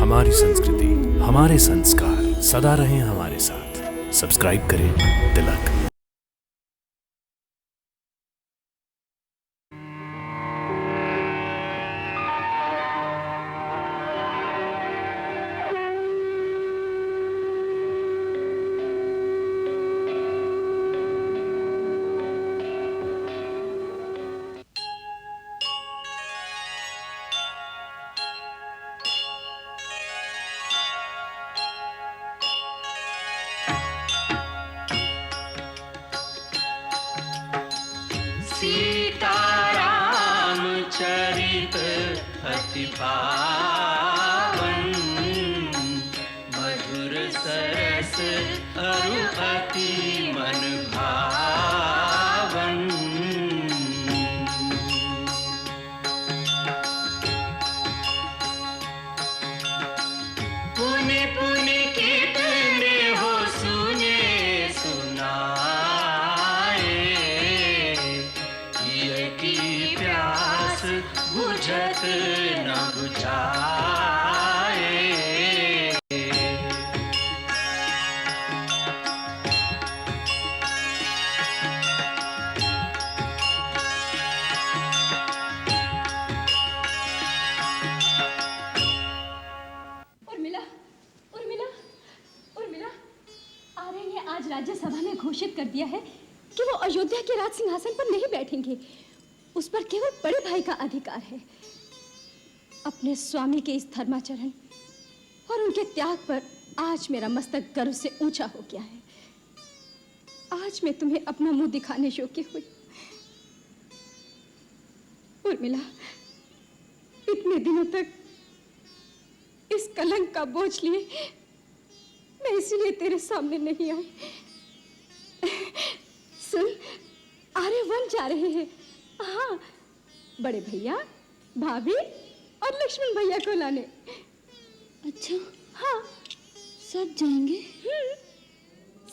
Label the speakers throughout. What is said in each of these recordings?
Speaker 1: हमारी संस्कृति, हमारे संस्कार सदा रहें हमारे साथ। सब्सक्राइब करें तिलक।
Speaker 2: सीताराम चरित अति पावन, मधुर सरस अरु अति मन भावन। पुनि पुनि कितने हो सुने सुनाए, की प्यास बुझत न बुझाए।
Speaker 3: उर्मिला, उर्मिला, उर्मिला, आर्य ने आज राज्यसभा में घोषित कर दिया है कि वो अयोध्या के राज सिंहासन पर नहीं बैठेंगे। उस पर केवल बड़े भाई का अधिकार है। अपने स्वामी के इस धर्माचरण और उनके त्याग पर आज मेरा मस्तक गर्व से ऊंचा हो गया है। आज मैं तुम्हें अपना मुंह दिखाने योग्य हुई। उर्मिला, इतने दिनों तक इस कलंक का बोझ लिए मैं इसलिए तेरे सामने नहीं आई। सुन, आर्य वन जा रहे हैं। हाँ, बड़े भैया, भाभी और लक्ष्मण भैया को लाने।
Speaker 4: अच्छा,
Speaker 3: हाँ,
Speaker 4: सब जाएंगे?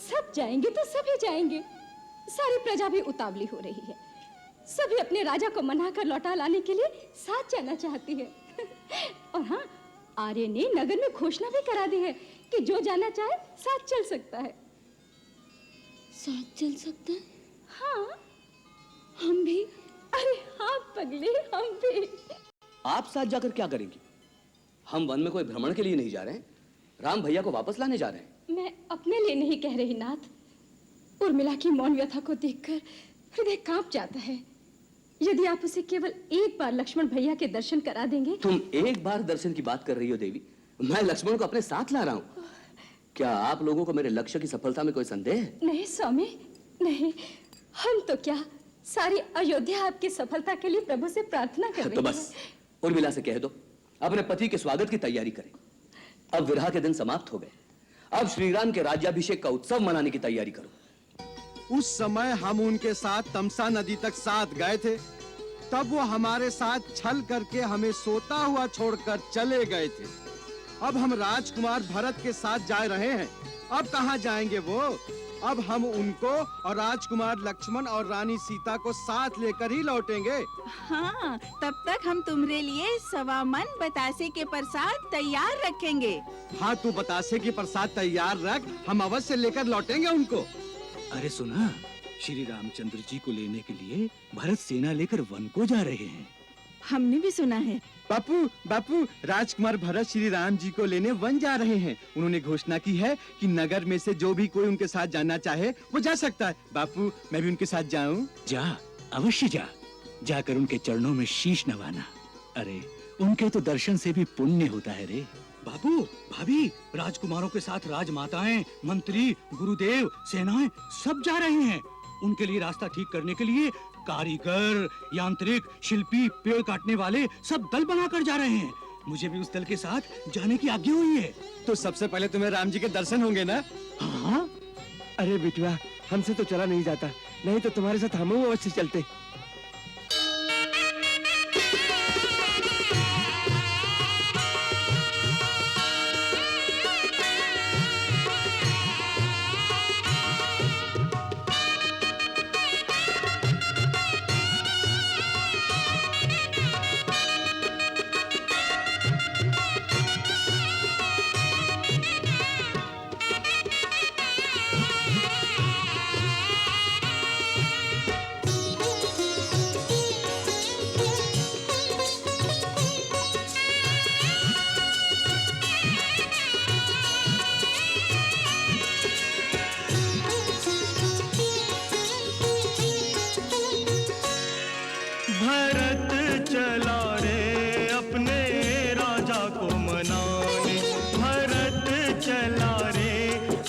Speaker 3: सब जाएंगे तो सभी जाएंगे। सारी प्रजा भी उतावली हो रही है। सभी अपने राजा को मनाकर लौटा लाने के लिए साथ जाना चाहती है। और हाँ, आर्य ने नगर में घोषणा भी करा दी है कि जो जाना चाहे साथ चल सकता है।
Speaker 4: साथ चल सकता है?
Speaker 3: हाँ,
Speaker 4: हम भी?
Speaker 3: अरे हाँ पगले, हम भी।
Speaker 5: आप साथ जाकर क्या करेंगी? हम वन में कोई भ्रमण के लिए नहीं जा रहे हैं, राम भैया को वापस लाने जा रहे हैं।
Speaker 3: मैं अपने लिए नहीं कह रही नाथ। उर्मिला की मौन व्यथा को देखकर हृदय कांप जाता है। यदि आप उसे केवल एक बार लक्ष्मण भैया के दर्शन करा देंगे।
Speaker 5: तुम एक बार दर्शन की बात कर रही हो देवी? मैं लक्ष्मण को अपने साथ ला रहा हूँ। क्या आप लोगों को मेरे लक्ष्य की सफलता में कोई संदेह है?
Speaker 3: नहीं स्वामी, नहीं। हम तो क्या, सारी अयोध्या आपकी सफलता के लिए प्रभु से प्रार्थना कर रही है।
Speaker 5: तो बस उर्मिला से कह दो अपने पति के स्वागत की तैयारी करें। अब विरह के दिन समाप्त हो गए। अब श्री राम के राज्याभिषेक का उत्सव मनाने की तैयारी करो।
Speaker 6: उस समय हम उनके साथ तमसा नदी तक साथ गए थे, तब वो हमारे साथ छल करके हमें सोता हुआ छोड़कर चले गए थे। अब हम राजकुमार भरत के साथ जा रहे हैं। अब कहाँ जाएंगे वो? अब हम उनको और राजकुमार लक्ष्मण और रानी सीता को साथ लेकर ही लौटेंगे।
Speaker 7: हाँ, तब तक हम तुम्हारे लिए 1.25 मन बतासे के प्रसाद तैयार रखेंगे।
Speaker 6: हाँ, तू बतासे की प्रसाद तैयार रख, हम अवश्य लेकर लौटेंगे उनको।
Speaker 8: अरे सुना, श्री रामचंद्र जी को लेने के लिए भरत सेना लेकर वन को जा रहे हैं।
Speaker 7: हमने भी सुना है।
Speaker 6: बापू, बापू, राजकुमार भरत श्री राम जी को लेने वन जा रहे हैं। उन्होंने घोषणा की है कि नगर में से जो भी कोई उनके साथ जाना चाहे वो जा सकता है। बापू, मैं भी उनके साथ जाऊं?
Speaker 8: जा, अवश्य जा। जाकर उनके चरणों में शीश नवाना। अरे उनके तो दर्शन से भी पुण्य होता है रे। बाबू, भाभी, राजकुमारों के साथ राजमाताएं, मंत्री, गुरुदेव, सेनाएं सब जा रहे हैं। उनके लिए रास्ता ठीक करने के लिए कारीगर, यांत्रिक, शिल्पी, पेड़ काटने वाले सब दल बनाकर जा रहे हैं। मुझे भी उस दल के साथ जाने की आज्ञा हुई है।
Speaker 6: तो सबसे पहले तुम्हें राम जी के दर्शन होंगे ना?
Speaker 8: हाँ।
Speaker 6: अरे बिटवा, हमसे तो चला नहीं जाता, नहीं तो तुम्हारे साथ हम अवश्य चलते।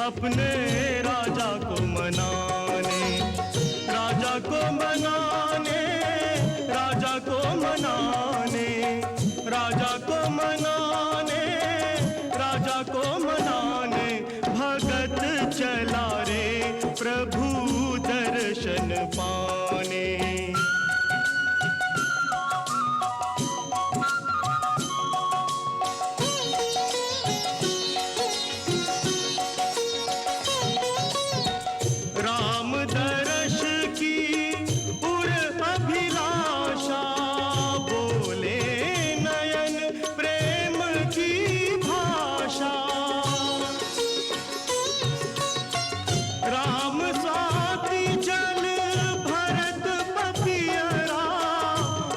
Speaker 9: अपने राजा को मनाने, राजा को मनाने, राजा को मनाने, राजा को मनाने, राजा को मनाने, भगत चला रे प्रभु दर्शन पाने। राम दर्श की उर अभिलाषा, बोले नयन प्रेम की भाषा। राम स्वाति जल भरत पपियरा,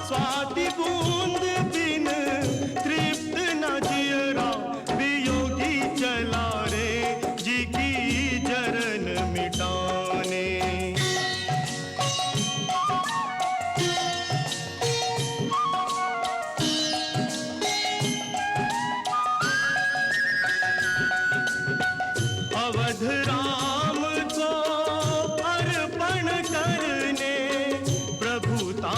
Speaker 9: स्वाति बूंद बिन तृप्त न जियरा। वियोगी चला रे जी की जरन मिटाने। अवध राम को अर्पण करने, प्रभुता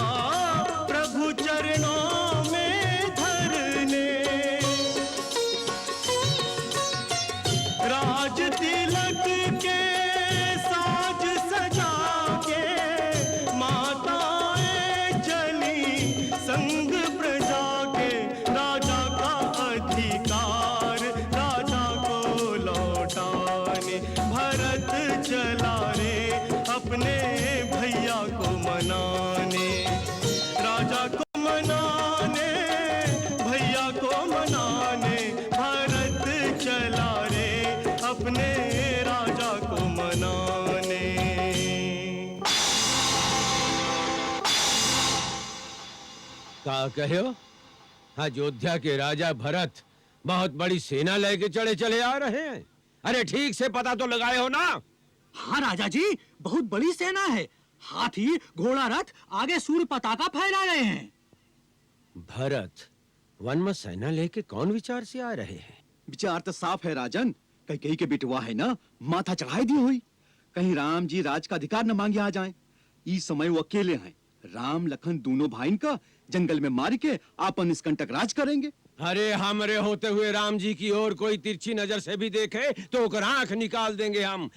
Speaker 9: प्रभु चरणों में धरने। राज तिलक के साज सजा के, माताएं चली संग प्रजा के। राजा का अधिकार राजा को लौटाने, भरत चला रे अपने भैया को मनाने। राजा को मनाने, भैया को मनाने, भरत चला रे अपने राजा को मनाने।
Speaker 10: क्या कहे हो? अयोध्या के राजा भरत बहुत बड़ी सेना लेके चले आ रहे हैं। अरे ठीक से पता तो लगाए हो ना?
Speaker 8: हाँ राजा जी, बहुत बड़ी सेना है। हाथी घोड़ा रथ आगे सूर्य पताका फहरा रहे हैं।
Speaker 10: भरत वन में सेना लेके कौन विचार से आ रहे हैं?
Speaker 6: विचार तो साफ है राजन, कहीं के बिटवा है ना, माथा चढ़ाई दी हुई। कहीं राम जी राज का अधिकार न मांगे आ जाएं। इस समय वो अकेले हैं। राम लखन दोनों भाई का जंगल में मार के आपन निष्कंटक राज करेंगे।
Speaker 10: अरे हमरे होते हुए राम जी की ओर कोई तिरछी नजर से भी देखे तो ओकर आंख निकाल देंगे हम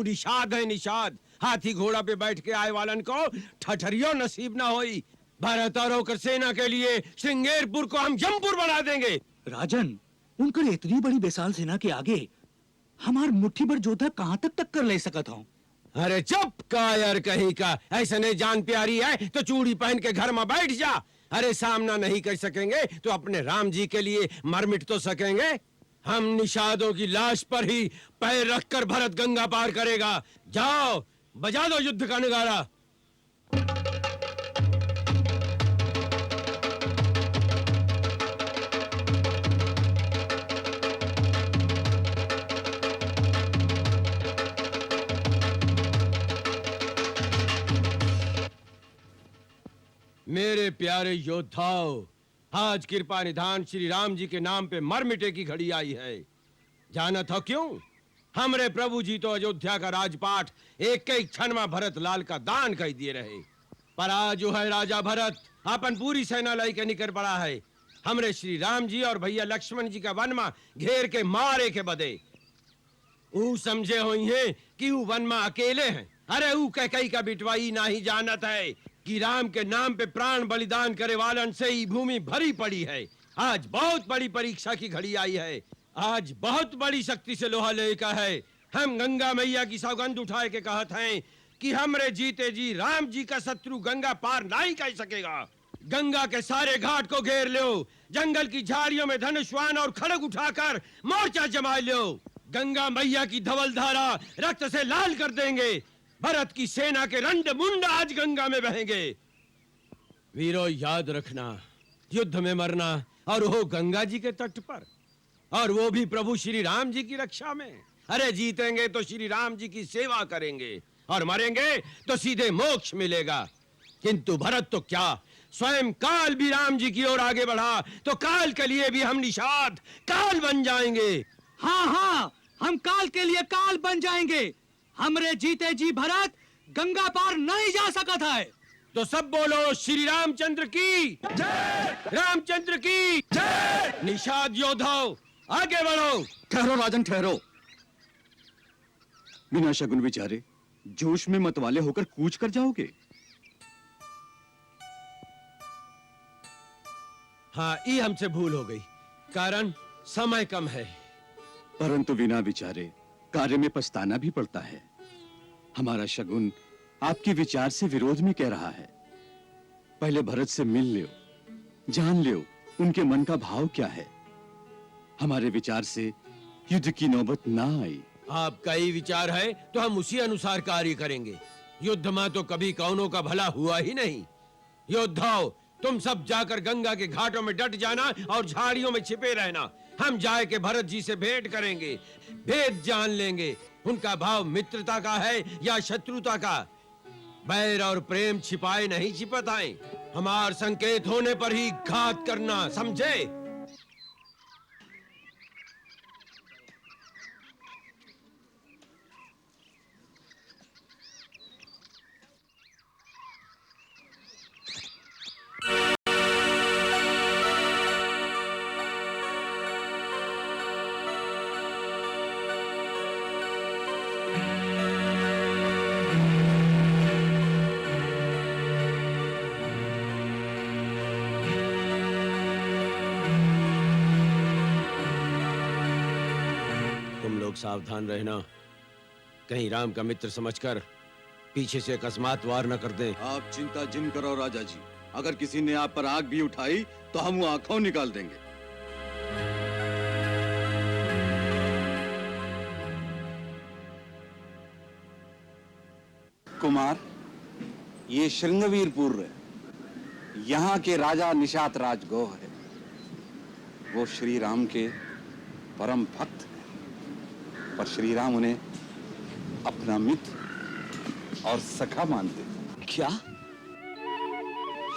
Speaker 10: निषाद है निषाद। हाथी घोड़ा पे बैठ के आए वालन को ठठरियो नसीब ना होई। भरत और होकर सेना के लिए श्रृंगेरपुर को हम जमपुर बना देंगे।
Speaker 8: राजन, उनकर इतनी बड़ी विशाल सेना के आगे हमार मुट्ठी भर योद्धा कहां तक टक्कर ले सकत हूं?
Speaker 10: अरे चुप कायर कहीं का, ऐसे नहीं जान प्यारी है तो चूड़ी पहन के घर में बैठ जा। अरे सामना नहीं कर सकेंगे तो अपने राम जी के लिए मर मिट तो सकेंगे। हम निषादों की लाश पर ही पैर रखकर भरत गंगा पार करेगा। जाओ बजा दो युद्ध का नगाड़ा। मेरे प्यारे योद्धाओं, आज कृपा निधान श्री राम जी के नाम पे मर मिटे की घड़ी आई है। जाना था क्यों? हमरे प्रभु जी तो अयोध्या का राजपाट एक एक क्षण में भरत लाल का दान कर दिए रहे। पर आज जो है राजा भरत अपन पूरी सेना लाई के निकल पड़ा है। हमरे श्री राम जी और भैया लक्ष्मण जी का वन में घेर के मारे के बदे। ऊ समझे हुई है कि ऊ वन में अकेले हैं। अरे ऊ कई का बिटवाई नहीं जानत है कि राम के नाम पे प्राण बलिदान करे वालन से ही भूमि भरी पड़ी है। आज बहुत बड़ी परीक्षा की घड़ी आई है। आज बहुत बड़ी शक्ति से लोहा लेकर है। हम गंगा मैया की सौगंध उठाए के कहत हैं कि हमरे जीते जी राम जी का शत्रु गंगा पार नहीं कर सकेगा। गंगा के सारे घाट को घेर लो, जंगल की झाड़ियों में धनुष्वान और खड़ग उठाकर मोर्चा जमा लो। गंगा मैया की धवल धारा रक्त से लाल कर देंगे। भरत की सेना के रंड मुंड आज गंगा में बहेंगे। वीरों याद रखना, युद्ध में मरना और वो गंगा जी के तट पर, और वो भी प्रभु श्री राम जी की रक्षा में। अरे जीतेंगे तो श्री राम जी की सेवा करेंगे और मरेंगे तो सीधे मोक्ष मिलेगा। किंतु भरत तो क्या, स्वयं काल भी राम जी की ओर आगे बढ़ा तो काल के लिए भी हम निषाद काल बन जाएंगे।
Speaker 8: हाँ हाँ, हम काल के लिए काल बन जाएंगे। हमरे जीते जी भरत गंगा पार नहीं जा सकता है।
Speaker 10: तो सब बोलो श्री रामचंद्र की जय, रामचंद्र की जय। निषाद योद्धाओं आगे बढ़ो।
Speaker 6: ठहरो राजन ठहरो। बिना शगुन विचारे जोश में मतवाले होकर कूच कर जाओगे।
Speaker 10: हाँ, ये हमसे भूल हो गई, कारण समय कम है।
Speaker 6: परंतु बिना विचारे कार्य में पछताना भी पड़ता है। हमारा शगुन आपके विचार से विरोध में कह रहा है। पहले भरत से मिल लो, जान लो उनके मन का भाव क्या है। हमारे विचार से युद्ध की नौबत ना आई।
Speaker 10: आपका ही विचार है तो हम उसी अनुसार कार्य करेंगे। युद्ध में तो कभी कौनों का भला हुआ ही नहीं। योद्धाओं, तुम सब जाकर गंगा के घाटों में डट जाना और झाड़ियों में छिपे रहना। हम जाए के भरत जी से भेंट करेंगे, भेद जान लेंगे उनका भाव मित्रता का है या शत्रुता का। बैर और प्रेम छिपाए नहीं छिपताएं। हमार संकेत होने पर ही घात करना, समझे? सावधान रहना, कहीं राम का मित्र समझकर पीछे से अकस्मात वार न कर दें।
Speaker 6: आप चिंता जिन करो राजा जी, अगर किसी ने आप पर आग भी उठाई तो हम वो आंखों निकाल देंगे।
Speaker 11: कुमार, ये श्रृंगवीरपुर है। यहाँ के राजा निषाद राजगोह है। वो श्री राम के परम भक्त, पर श्री राम उन्हें अपना मित्र और सखा मानते।
Speaker 5: क्या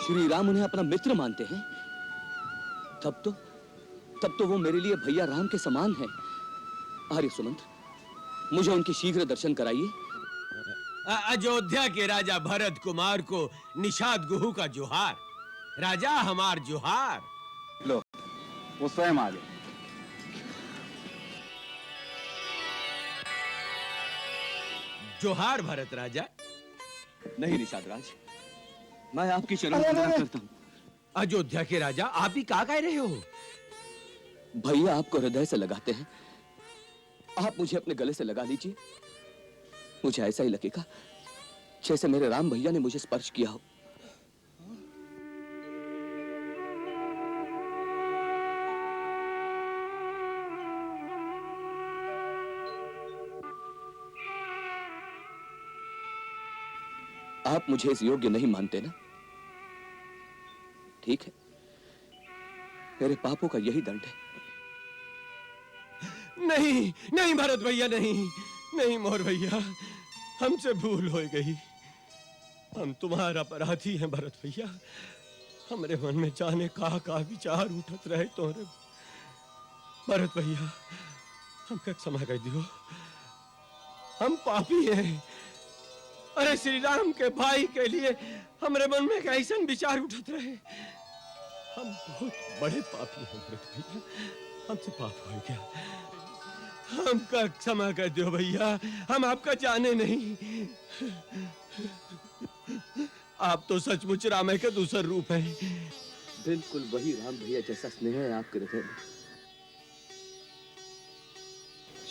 Speaker 5: श्री राम उन्हें अपना मित्र मानते हैं? तब तो वो मेरे लिए भैया राम के समान है। आर्य सुमंत, मुझे उनके शीघ्र दर्शन कराइए।
Speaker 10: अयोध्या के राजा भरत कुमार को निषाद गुहू का जोहार। राजा हमार जोहार।
Speaker 11: लो, वो स्वयं आ गए।
Speaker 10: जोहार भरत राजा।
Speaker 5: नहीं निषाद राज, मैं आपकी शरण वंदना करता हूँ।
Speaker 10: अयोध्या के राजा, आप ही कहाँ कह रहे हो?
Speaker 5: भैया आपको हृदय से लगाते हैं, आप मुझे अपने गले से लगा लीजिए। मुझे ऐसा ही लगेगा जैसे मेरे राम भैया ने मुझे स्पर्श किया हो। आप मुझे इस योग्य नहीं मानते ना? ठीक है, मेरे पापों का यही दंड है।
Speaker 10: नहीं नहीं भरत भैया, नहीं नहीं मोर भैया, हमसे भूल हो गई। हम तुम्हारा अपराधी हैं भरत भैया। हमारे मन में जाने का विचार उठत रहे तोरे। भरत भैया, हमका क्षमा कर दियो, हम पापी हैं। अरे श्री राम के भाई के लिए हमारे मन में कैसा विचार उठत रहे। हम बहुत बड़े पापी हैं भरत भैया, हमसे पाप हो गया। हमका क्षमा कर दो भैया, हम आपका जाने नहीं। आप तो सचमुच राम के दूसर रूप हैं।
Speaker 5: बिल्कुल वही राम भैया जैसा स्नेह है आपके हृदय में।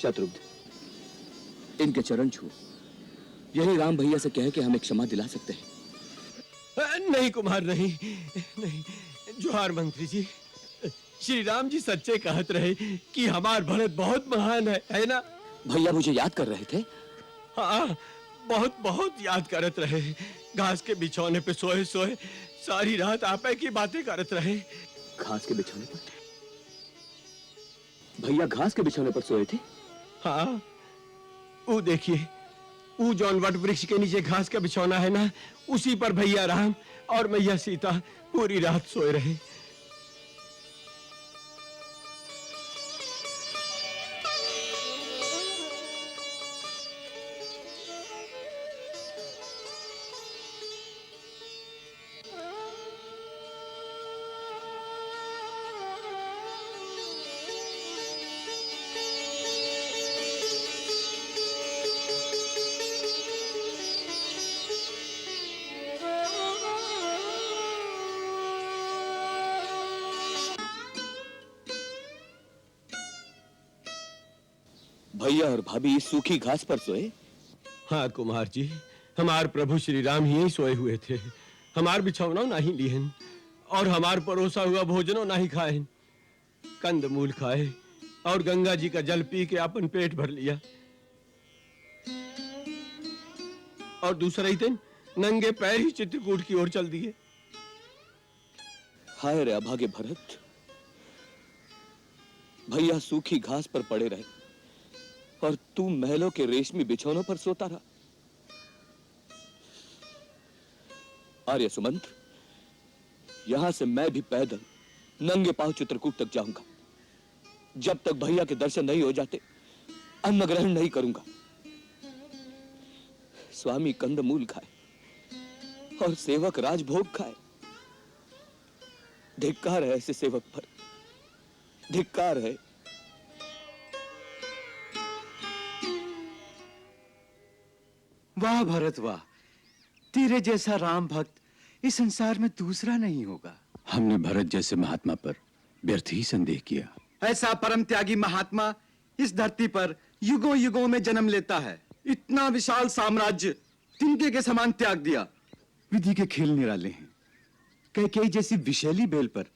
Speaker 5: शत्रुघ्न, इनके चरण छू, यही राम भैया से कह के हमें क्षमा दिला सकते हैं।
Speaker 10: नहीं कुमार, नहीं नहीं। जोहार मंत्री जी, श्री राम जी सच्चे कहत रहे कि हमार भरत बहुत महान है ना?
Speaker 5: भैया मुझे याद कर रहे थे।
Speaker 10: हाँ, बहुत बहुत याद करत रहे। घास के बिछौने पे सोए सोए सारी रात आपे की बातें करत रहे।
Speaker 5: घास के बिछौने पर? भैया घास के बिछौने पर सोए थे?
Speaker 10: हाँ, वो देखिए, वो जौन वट वृक्ष के नीचे घास का बिछौना है ना, उसी पर भैया राम और मैया सीता पूरी रात सोए रहे।
Speaker 5: भैया और भाभी सूखी घास पर सोए?
Speaker 10: हाँ कुमार जी, हमार प्रभु श्री राम ही सोए हुए थे। हमार बिछौना नहीं लिहन और हमार परोसा हुआ भोजनो नहीं खाए, कंद मूल खाए और गंगा जी का जल पी के अपन पेट भर लिया। और दूसरा ही दिन नंगे पैर ही चित्रकूट की ओर चल दिए।
Speaker 5: हाय रे अभागे भरत, भैया सूखी घास पर पड़े रहे और तू महलों के रेशमी बिछौनों पर सोता रहा। आर्य सुमंत, यहां से मैं भी पैदल नंगे पांव चित्रकूट तक जाऊंगा। जब तक भैया के दर्शन नहीं हो जाते अन्न ग्रहण नहीं करूंगा। स्वामी कंदमूल खाए और सेवक राजभोग खाए। धिक्कार है ऐसे सेवक पर, धिक्कार है।
Speaker 6: वाह भरत वाह, तेरे जैसा राम भक्त इस संसार में दूसरा नहीं होगा।
Speaker 8: हमने भरत जैसे महात्मा पर व्यर्थ ही संदेह किया।
Speaker 6: ऐसा परम त्यागी महात्मा इस धरती पर युगों युगों में जन्म लेता है। इतना विशाल साम्राज्य तिनके के समान त्याग दिया। विधि के खेल निराले हैं। कैकेयी जैसी विशैली बेल पर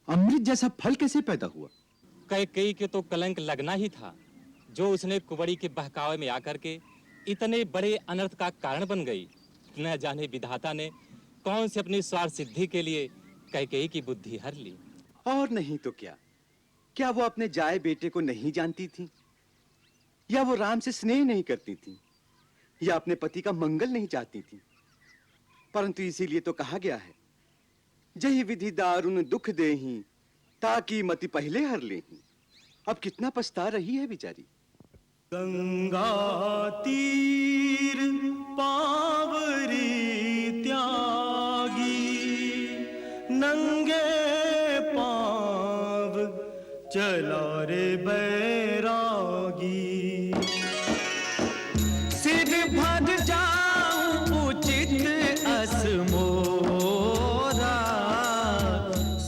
Speaker 6: अमृत जैसा फल कैसे पैदा हुआ?
Speaker 12: कैकेयी के तो कलंक लगना ही था, जो उसने कुंवरी के बहकावे में आकर के इतने बड़े अनर्थ का कारण बन गई। न जाने विधाता ने कौन से अपनी स्वार्थ सिद्धि के लिए कैकेयी की बुद्धि हर ली।
Speaker 6: और नहीं तो क्या, क्या वो अपने जाए बेटे को नहीं जानती थी? या वो राम से स्नेह नहीं करती थी? या अपने पति का मंगल नहीं चाहती थी? परंतु इसीलिए तो कहा गया है, जही विधि दारुण दुख देही, ताकि मति पहले हर लेही। अब कितना पछता रही है बेचारी।
Speaker 9: गंगा तीर पावरी त्यागी, नंगे पाव चला रे बैरागी। सिर भर जाऊं उचित असमोरा,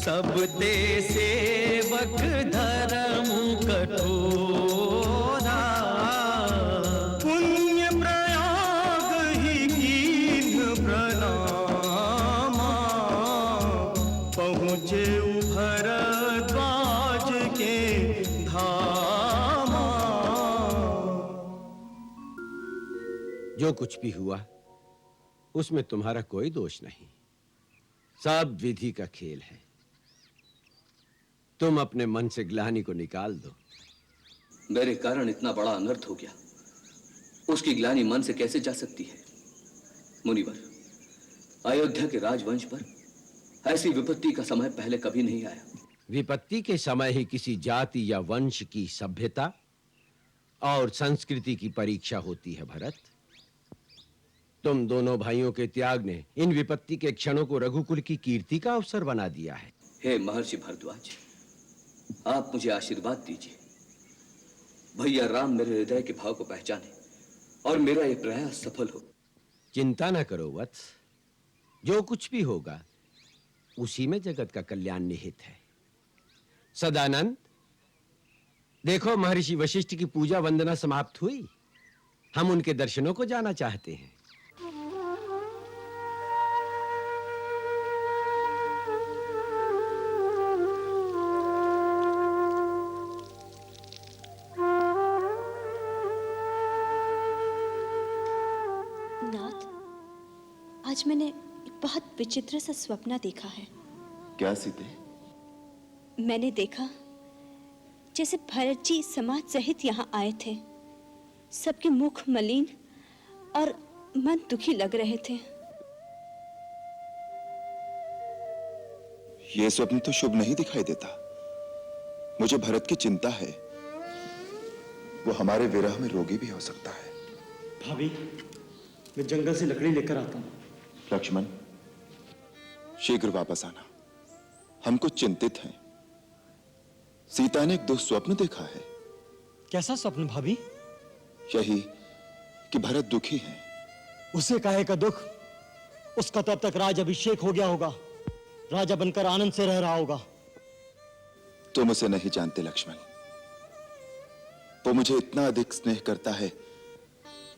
Speaker 9: सब ते सेवक धर्म कठोरा। पुण्य प्रयाग ही कीन प्रणामा, पहुँचे भरद्वाज के धामा।
Speaker 10: जो कुछ भी हुआ उसमें तुम्हारा कोई दोष नहीं, सब विधि का खेल है। तुम अपने मन से ग्लानि को निकाल दो।
Speaker 5: मेरे कारण इतना बड़ा अनर्थ हो गया, उसकी ग्लानि मन से कैसे जा सकती है? मुनिवर, अयोध्या के राजवंश पर ऐसी विपत्ति का समय पहले कभी नहीं आया।
Speaker 10: विपत्ति के समय ही किसी जाति या वंश की सभ्यता और संस्कृति की परीक्षा होती है भरत। तुम दोनों भाइयों के त्याग ने इन विपत्ति के क्षणों को रघुकुल की कीर्ति का अवसर बना दिया है।
Speaker 5: हे महर्षि भरद्वाज, आप मुझे आशीर्वाद दीजिए। भैया राम मेरे हृदय के भाव को पहचाने और मेरा यह प्रयास सफल हो।
Speaker 10: चिंता न करो वत्स, जो कुछ भी होगा उसी में जगत का कल्याण निहित है। सदानंद, देखो महर्षि वशिष्ठ की पूजा वंदना समाप्त हुई। हम उनके दर्शनों को जाना चाहते हैं।
Speaker 4: आज मैंने एक बहुत विचित्र सा स्वप्न देखा है।
Speaker 13: क्या सीते?
Speaker 4: मैंने देखा जैसे भरत जी समाज सहित यहाँ आए थे। सबके मुख मलिन और मन दुखी लग रहे थे।
Speaker 13: यह स्वप्न तो शुभ नहीं दिखाई देता। मुझे भरत की चिंता है, वो हमारे विरह में रोगी भी हो सकता है।
Speaker 14: भाभी, मैं जंगल से लकड़ी लेकर आता हूँ।
Speaker 13: लक्ष्मण, शीघ्र वापस आना, हम कुछ चिंतित हैं। सीता ने एक दुःस्वप्न देखा है।
Speaker 14: कैसा स्वप्न भाभी?
Speaker 13: यही कि भरत दुखी है।
Speaker 14: उसे काहे का दुख? उसका तो अब तक राज अभिषेक हो गया होगा, राजा बनकर आनंद से रह रहा होगा।
Speaker 13: तुम उसे नहीं जानते लक्ष्मण। वो मुझे इतना अधिक स्नेह करता है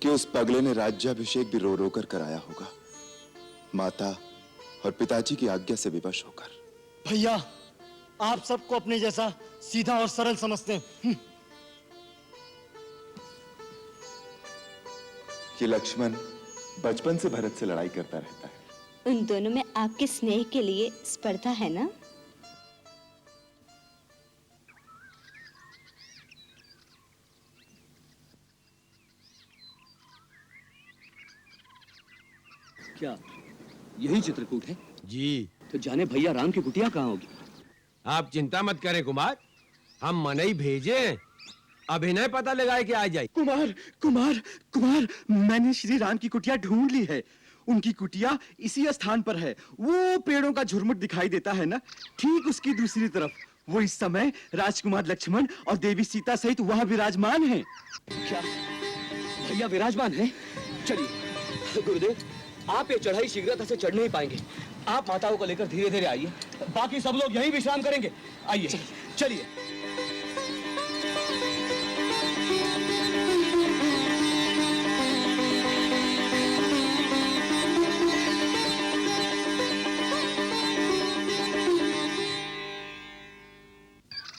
Speaker 13: कि उस पगले ने राज्याभिषेक भी रो रो कर कराया होगा, माता और पिताजी की आज्ञा से विवश होकर।
Speaker 14: भैया, आप सबको अपने जैसा सीधा और सरल समझते हैं।
Speaker 13: ये लक्ष्मण बचपन से भरत से लड़ाई करता रहता है।
Speaker 4: उन दोनों में आपके स्नेह के लिए स्पर्धा है ना?
Speaker 5: क्या यही चित्रकूट है?
Speaker 10: जी।
Speaker 5: तो जाने भैया राम की कुटिया कहाँ होगी?
Speaker 10: आप चिंता मत करें कुमार, हम मनई भेजे, अभिनय पता लगाए कि आ जाए।
Speaker 6: कुमार कुमार कुमार, मैंने श्री राम की कुटिया ढूंढ ली है। उनकी कुटिया इसी स्थान पर है। वो पेड़ों का झुरमुट दिखाई देता है ना, ठीक उसकी दूसरी तरफ। वो इस समय राजकुमार लक्ष्मण और देवी सीता सहित वहां विराजमान हैं।
Speaker 5: क्या भैया विराजमान है? चलिए गुरुदेव, आप ये चढ़ाई शीघ्रता से चढ़ नहीं पाएंगे। आप माताओं को लेकर धीरे धीरे आइए, बाकी सब लोग यहीं विश्राम करेंगे। आइए चलिए।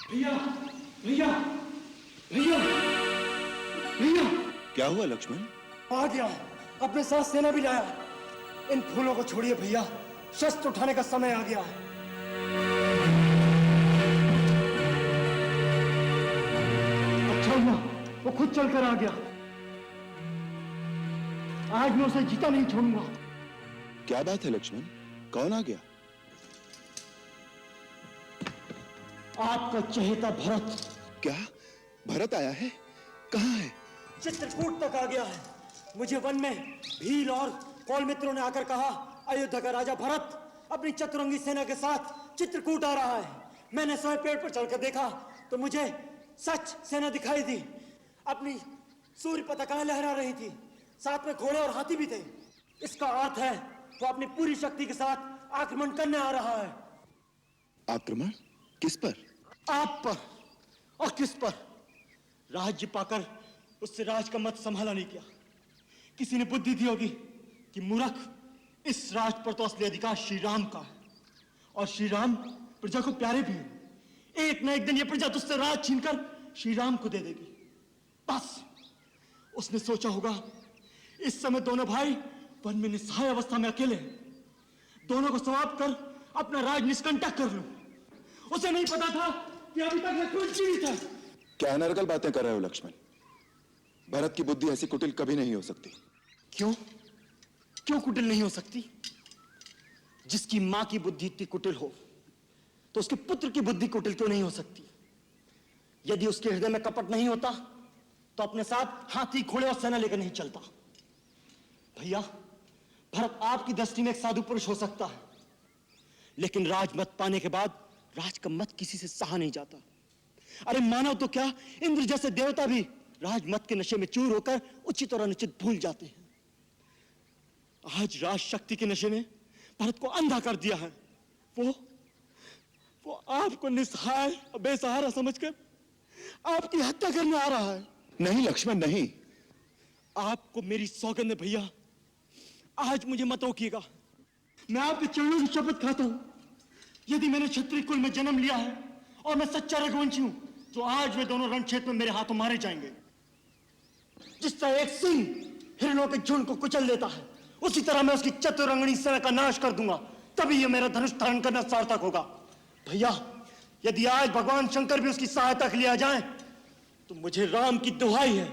Speaker 14: भैया भैया भैया भैया,
Speaker 13: क्या हुआ लक्ष्मण?
Speaker 14: आ गया, अपने साथ सेना भी लाया। इन फूलों को छोड़िए भैया, शस्त्र उठाने का समय आ गया है। अच्छा हुआ वो खुद चलकर आ गया। आज मैं उसे जीता नहीं छोड़ूंगा।
Speaker 13: क्या बात है लक्ष्मण, कौन आ गया?
Speaker 14: आपका चहेता भरत।
Speaker 13: क्या भरत आया है? कहाँ है?
Speaker 14: चित्रकूट तक आ गया है। मुझे वन में भील और कौल मित्रों ने आकर कहा, अयोध्या का राजा भरत अपनी चतुरंगी सेना के साथ चित्रकूट आ रहा है। मैंने स्वयं पेड़ पर चढ़कर देखा तो मुझे सच सेना दिखाई दी। अपनी सूर्य पताकाएं लहरा रही थी, साथ में घोड़े और हाथी भी थे। इसका अर्थ है वो अपनी पूरी शक्ति के साथ आक्रमण करने आ रहा है।
Speaker 13: आक्रमण? किस पर?
Speaker 14: आप पर। और किस पर? राज्य पाकर उससे राज का मत संभाला नहीं किया। किसी ने बुद्धि दी होगी कि मूर्ख, इस राज पर तो असली अधिकार श्री राम का है और श्री राम प्रजा को प्यारे भी हैं। एक न एक दिन ये प्रजा तुझसे राज छीनकर श्री राम को दे देगी। बस उसने सोचा होगा इस समय दोनों भाई वन में निस्सहाय अवस्था में अकेले हैं, दोनों को समाप्त कर अपना राज निष्कंटक कर लूं। उसे नहीं पता था कि अभी तक लक्ष्मण जीवित है।
Speaker 13: क्या अनर्गल बातें कर रहे हो लक्ष्मण? भरत की बुद्धि ऐसी कुटिल कभी नहीं हो सकती।
Speaker 14: क्यों? क्यों कुटिल नहीं हो सकती? जिसकी मां की बुद्धि इतनी कुटिल हो तो उसके पुत्र की बुद्धि कुटिल क्यों नहीं हो सकती? यदि उसके हृदय में कपट नहीं होता तो अपने साथ हाथी, घोड़े और सेना लेकर नहीं चलता। भैया, भरत आपकी दृष्टि में एक साधु पुरुष हो सकता है, लेकिन राजमत पाने के बाद राज का मत किसी से सहा नहीं जाता। अरे मानव तो क्या, इंद्र जैसे देवता भी राजमत के नशे में चूर होकर उचित और अनुचित भूल जाते हैं। आज राज शक्ति के नशे ने भरत को अंधा कर दिया है। वो आपको निस्सहाय, बेसहारा समझकर आपकी हत्या करने आ रहा है।
Speaker 13: नहीं लक्ष्मण, नहीं।
Speaker 14: आपको मेरी सौगंध है भैया, आज मुझे मत रोकिएगा। मैं आपके चरणों की शपथ खाता हूं, यदि मैंने क्षत्रिय कुल में जन्म लिया है और मैं सच्चा रघुवंशी हूं, तो आज वे दोनों रणक्षेत्र में मेरे हाथों मारे जाएंगे। जिस तरह एक सिंह हिरणों के झुंड को कुचल देता है, उसी तरह मैं उसकी चतुरंगनी सेना का नाश कर दूंगा। तभी ये मेरा धनुष धारण करना सार्थक होगा। भैया, यदि आज भगवान शंकर भी उसकी सहायता के लिए आ जाएं, तो मुझे राम की दुहाई है,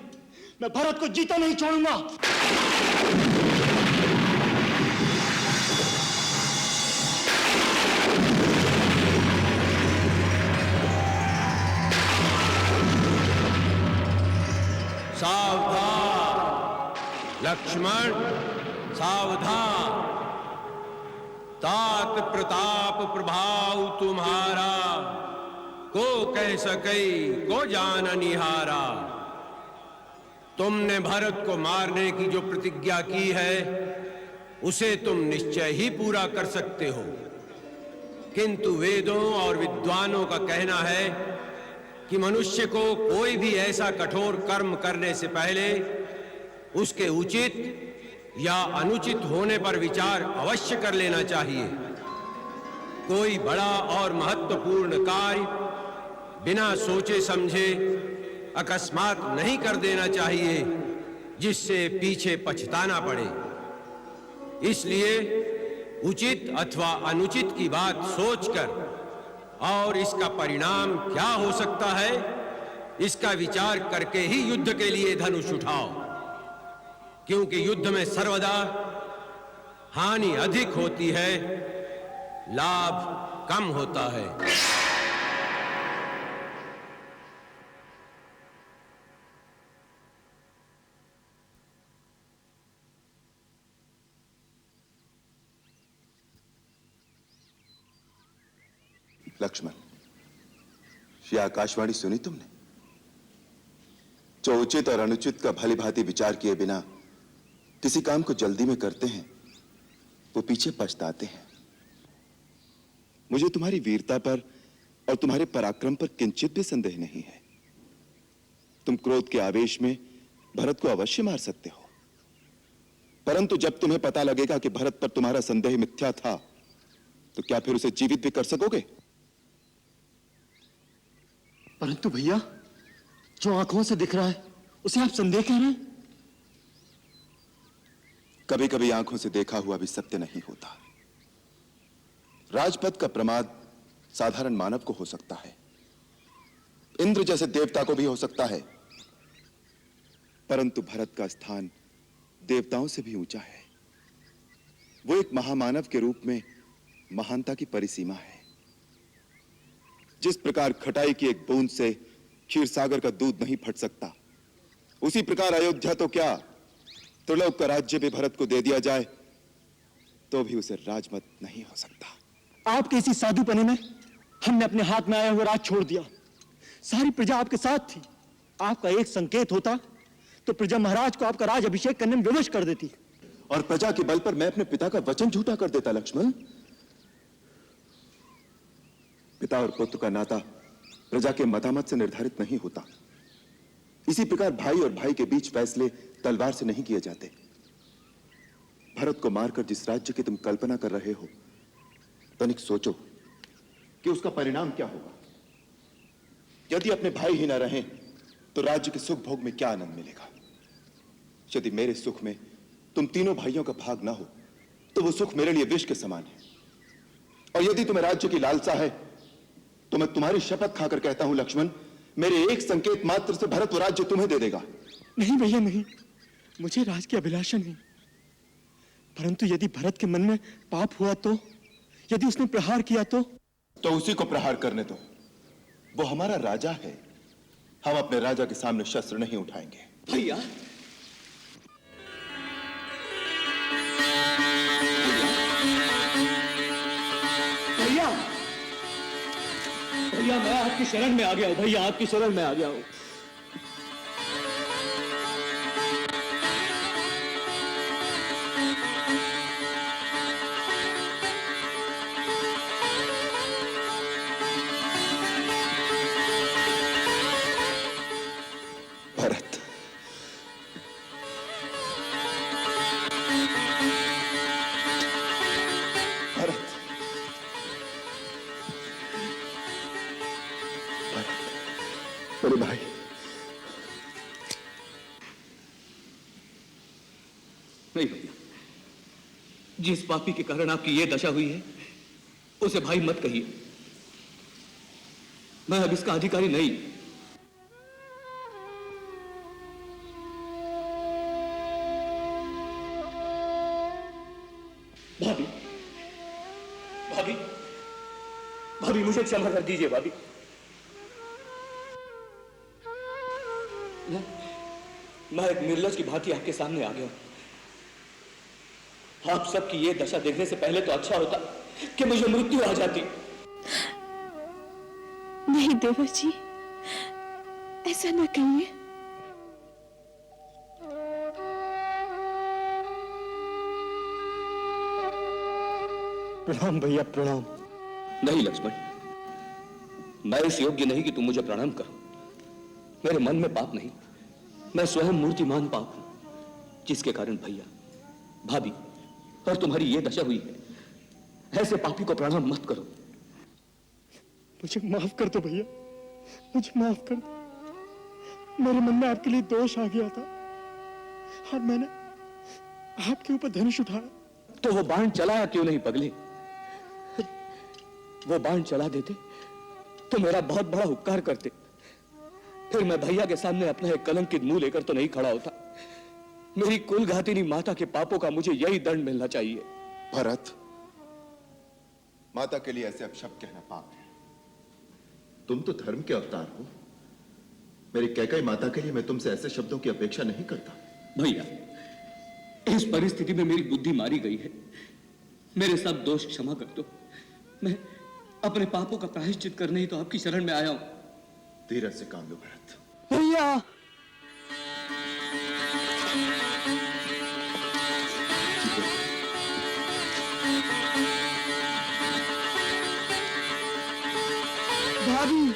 Speaker 14: मैं भरत को जीता नहीं छोड़ूंगा।
Speaker 10: सावधान लक्ष्मण, सावधान। तात प्रताप प्रभाव तुम्हारा, को कह सके को जान निहारा। तुमने भरत को मारने की जो प्रतिज्ञा की है उसे तुम निश्चय ही पूरा कर सकते हो, किंतु वेदों और विद्वानों का कहना है कि मनुष्य को कोई भी ऐसा कठोर कर्म करने से पहले उसके उचित या अनुचित होने पर विचार अवश्य कर लेना चाहिए। कोई बड़ा और महत्वपूर्ण कार्य बिना सोचे समझे अकस्मात नहीं कर देना चाहिए, जिससे पीछे पछताना पड़े। इसलिए उचित अथवा अनुचित की बात सोचकर और इसका परिणाम क्या हो सकता है, इसका विचार करके ही युद्ध के लिए धनुष उठाओ, क्योंकि युद्ध में सर्वदा हानि अधिक होती है, लाभ कम होता है।
Speaker 13: लक्ष्मण, ये आकाशवाणी सुनी तुमने? जो उचित और अनुचित का भली भांति विचार किए बिना किसी काम को जल्दी में करते हैं, वो पीछे पछताते हैं। मुझे तुम्हारी वीरता पर और तुम्हारे पराक्रम पर किंचित भी संदेह नहीं है। तुम क्रोध के आवेश में भरत को अवश्य मार सकते हो, परंतु जब तुम्हें पता लगेगा कि भरत पर तुम्हारा संदेह मिथ्या था, तो क्या फिर उसे जीवित भी कर सकोगे?
Speaker 14: परंतु भैया, जो आंखों से दिख रहा है उसे आप संदेह कह रहे हैं?
Speaker 13: कभी कभी आंखों से देखा हुआ भी सत्य नहीं होता। राजपद का प्रमाद साधारण मानव को हो सकता है, इंद्र जैसे देवता को भी हो सकता है, परंतु भरत का स्थान देवताओं से भी ऊंचा है। वो एक महामानव के रूप में महानता की परिसीमा है। जिस प्रकार खटाई की एक बूंद से क्षीर सागर का दूध नहीं फट सकता, उसी प्रकार अयोध्या तो क्या, त्रिलोक का राज्य भी भरत को दे दिया जाए तो भी उसे राजमत नहीं हो सकता।
Speaker 14: आपके इसी साधुपने में हमने अपने हाथ में आया हुआ राज छोड़ दिया। सारी प्रजा आपके साथ थी। आपका एक संकेत होता तो प्रजा महाराज को आपका राज अभिषेक करने में विवश कर देती,
Speaker 13: और प्रजा के बल पर मैं अपने पिता का वचन झूठा कर देता। लक्ष्मण, पिता और पुत्र का नाता प्रजा के मतामत से निर्धारित नहीं होता। इसी प्रकार भाई और भाई के बीच फैसले तलवार से नहीं किए जाते। भरत को मारकर जिस राज्य की तुम कल्पना कर रहे हो, तनिक सोचो कि उसका परिणाम क्या होगा। यदि अपने भाई ही ना रहें तो राज्य के सुख भोग में क्या आनंद मिलेगा। यदि मेरे सुख में तुम तीनों भाइयों का भाग ना हो तो वो सुख मेरे लिए विष के समान है। और यदि तुम्हें राज्य की लालसा है तो मैं तुम्हारी शपथ खाकर कहता हूं लक्ष्मण, मेरे एक संकेत मात्र से भरत वो राज्य तुम्हें दे देगा।
Speaker 14: नहीं भैया नहीं, मुझे राज की अभिलाषा नहीं। परंतु यदि भरत के मन में पाप हुआ तो, यदि उसने प्रहार किया तो
Speaker 13: उसी को प्रहार करने दो। वो हमारा राजा है। हम अपने राजा के सामने शस्त्र नहीं उठाएंगे।
Speaker 5: भैया,
Speaker 14: भैया, भैया मैं आपकी शरण में आ गया हूं। भैया आपकी शरण में आ गया हूं।
Speaker 13: भरत, भरत, मेरे भाई,
Speaker 5: नहीं भैया, जिस पापी के कारण आपकी यह दशा हुई है उसे भाई मत कहिए। मैं अब इसका अधिकारी नहीं।
Speaker 14: भाभी, भाभी, भाभी मुझे क्षमा कर दीजिए। भाभी, मैं एक निर्लज की भांति आपके सामने आ गया हूं। आप सबकी ये दशा देखने से पहले तो अच्छा होता कि मुझे मृत्यु आ जाती।
Speaker 4: नहीं देवर जी, ऐसा न कहिए।
Speaker 14: प्रणाम भैया, प्रणाम।
Speaker 5: नहीं लक्ष्मण, मैं इस योग्य नहीं कि तुम मुझे प्रणाम करो। मेरे मन में पाप नहीं, मैं स्वयं मूर्तिमान पाप हूं, जिसके कारण भैया, भाभी और तुम्हारी ये दशा हुई है। ऐसे पापी को प्रणाम मत करो।
Speaker 14: मुझे माफ कर दो भैया, मुझे माफ कर दो। मेरे मन में आपके लिए दोष आ गया था और मैंने आपके ऊपर धनुष उठाया।
Speaker 5: तो वो बाण चलाया क्यों नहीं पगले? वो बाण चला देते तो मेरा बहुत बड़ा उपकार करते। फिर मैं भैया के सामने अपना एक कलंकित मुंह लेकर तो नहीं खड़ा होता। मेरी कुलघातिनी माता के पापों का मुझे यही दंड मिलना चाहिए।
Speaker 13: भरत, माता के लिए ऐसे अपशब्द कहना पाप है। तुम तो धर्म के अवतार हो। मेरी कैकई माता के लिए मैं तुमसे ऐसे शब्दों की अपेक्षा नहीं करता।
Speaker 5: भैया, इस परिस्थिति में मेरी बुद्धि मारी गई है। मेरे सब दोष क्षमा कर दो। मैं अपने पापों का प्रायश्चित करने ही तो आपकी शरण में आया हूं।
Speaker 13: धीरज से काम लो भरत।
Speaker 14: भैया, भाभी,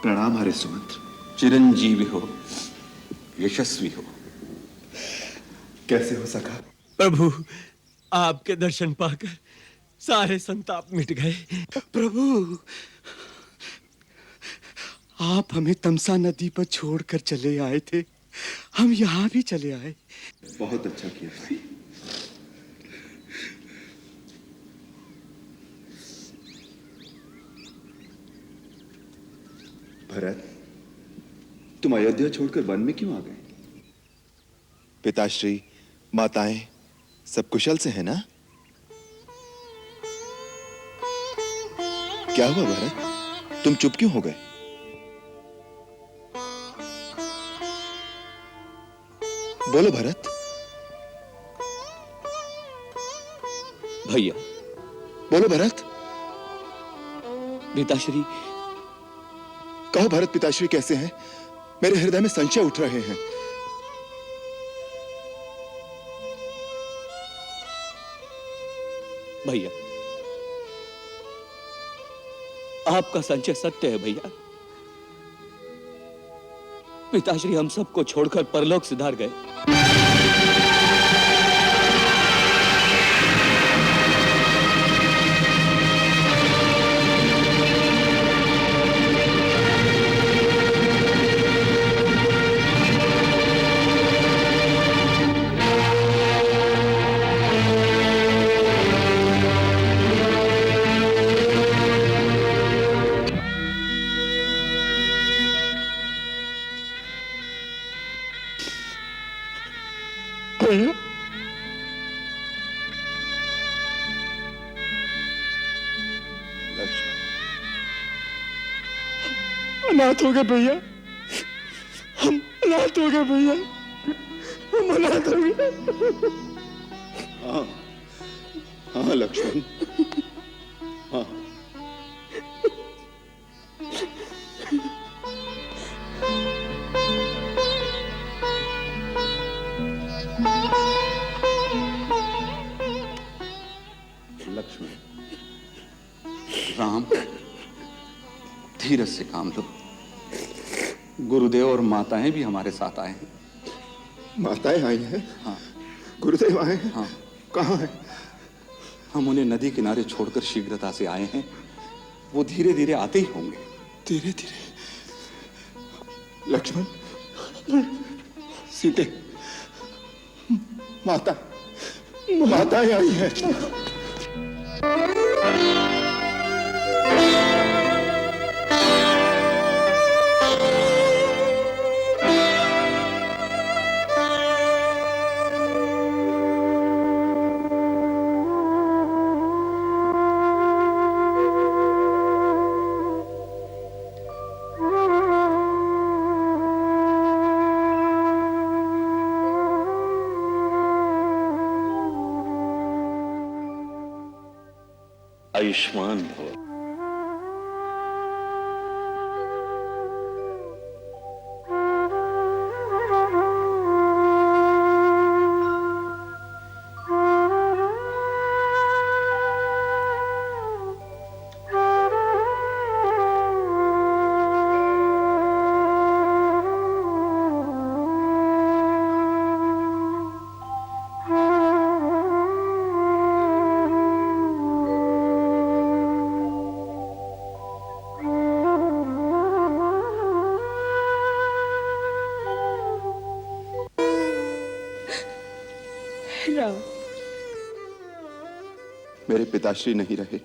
Speaker 13: प्रणाम हरे सुमंत्र।
Speaker 11: चिरंजीवी हो, यशस्वी हो।
Speaker 13: कैसे हो सका?
Speaker 10: प्रभु, आपके दर्शन पाकर सारे संताप मिट गए।
Speaker 14: प्रभु, आप हमें तमसा नदी पर छोड़कर चले आए थे, हम यहाँ भी चले आए।
Speaker 13: बहुत अच्छा किया भाई। भरत, तुम अयोध्या छोड़कर वन में क्यों आ गए? पिताश्री, माताएं सब कुशल से हैं ना? क्या हुआ भरत, तुम चुप क्यों हो गए? बोलो भरत।
Speaker 5: भैया,
Speaker 13: बोलो भरत।
Speaker 5: पिताश्री।
Speaker 13: कहो भरत, पिताश्री कैसे हैं? मेरे हृदय में संशय उठ रहे हैं।
Speaker 5: भैया, आपका संशय सत्य है भैया। पिताश्री हम सबको छोड़कर परलोक सिधार गए।
Speaker 14: अनाथ हो गए भैया, हम अनाथ हो गए भैया, हम अनाथ हो गए।
Speaker 13: हाँ हाँ लक्ष्मण, हाँ।
Speaker 11: लक्ष्मण, राम, धीरज से काम लो। गुरुदेव और माताएं भी हमारे साथ आए हैं।
Speaker 13: माताएं आई हैं?
Speaker 11: हाँ।
Speaker 13: गुरुदेव आए हैं?
Speaker 11: हाँ।
Speaker 13: कहाँ हैं?
Speaker 11: हम उन्हें नदी किनारे छोड़कर शीघ्रता से आए हैं। वो धीरे धीरे आते ही होंगे।
Speaker 13: धीरे धीरे? लक्ष्मण, सीते, माता, माताएं आई हैं।
Speaker 15: आयुष्मान भव।
Speaker 13: मेरे पिताश्री नहीं रहे,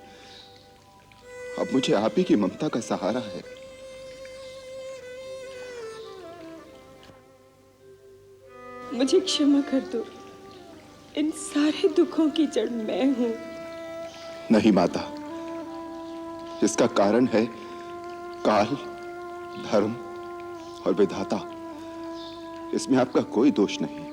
Speaker 13: अब मुझे आप ही की ममता का सहारा है।
Speaker 16: मुझे क्षमा कर दो, इन सारे दुखों की जड़ मैं हूं।
Speaker 13: नहीं माता, इसका कारण है काल, धर्म और विधाता। इसमें आपका कोई दोष नहीं।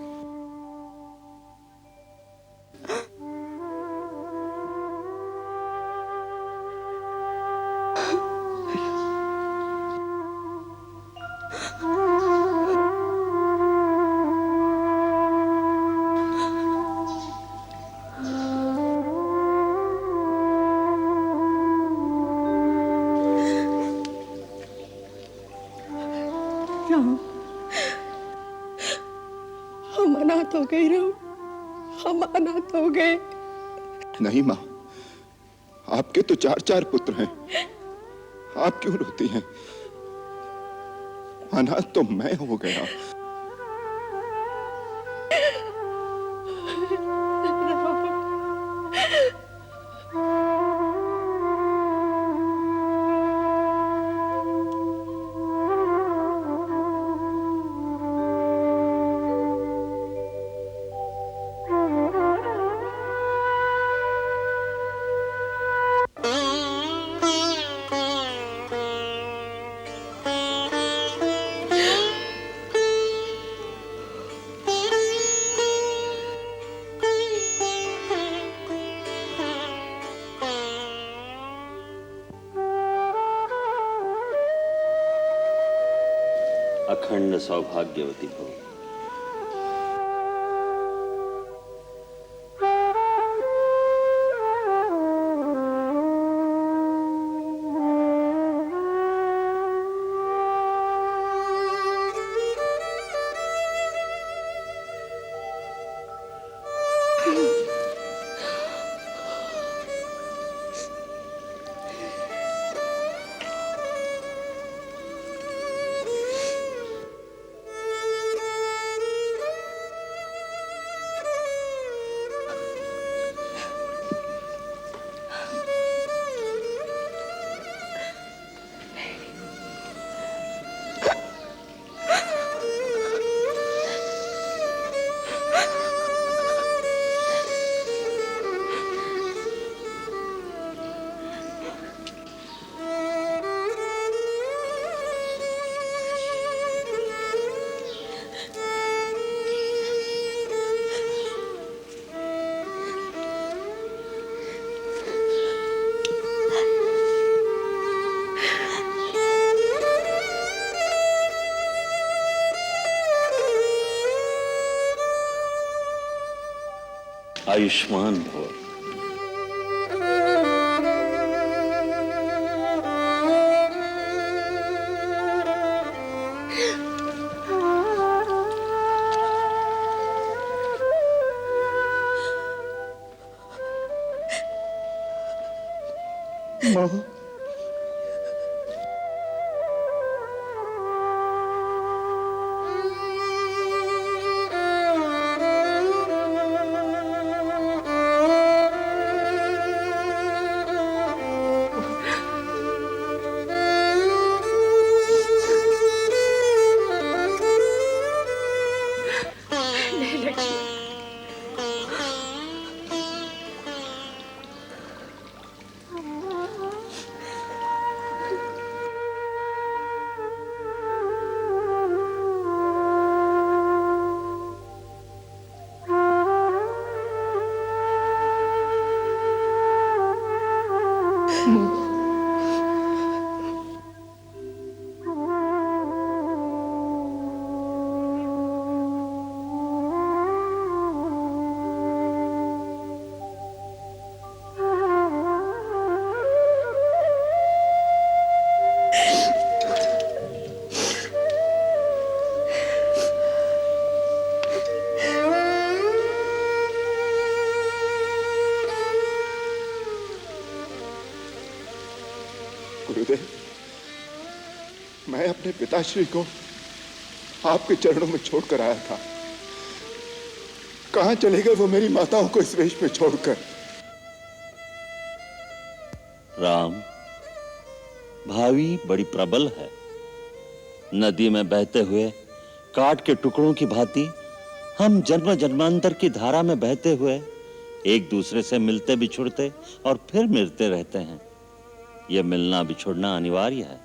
Speaker 16: हम अनाथ हो गए राम, हम अनाथ हो गए।
Speaker 13: नहीं मां, आपके तो 4-4 पुत्र हैं, आप क्यों रोती हैं? अनाथ तो मैं हो गया।
Speaker 15: अखंड सौभाग्यवती भव। आयुष्मान भव।
Speaker 13: मां, गुरुदेव, मैं अपने पिताश्री को आपके चरणों में छोड़कर आया था। कहां चले गए वो मेरी माताओं को इस वेश में छोड़कर?
Speaker 15: राम, भावी बड़ी प्रबल है। नदी में बहते हुए काट के टुकड़ों की भांति हम जन्म जन्मांतर की धारा में बहते हुए एक दूसरे से मिलते बिछुड़ते और फिर मिलते रहते हैं। यह मिलना बिछुड़ना अनिवार्य है,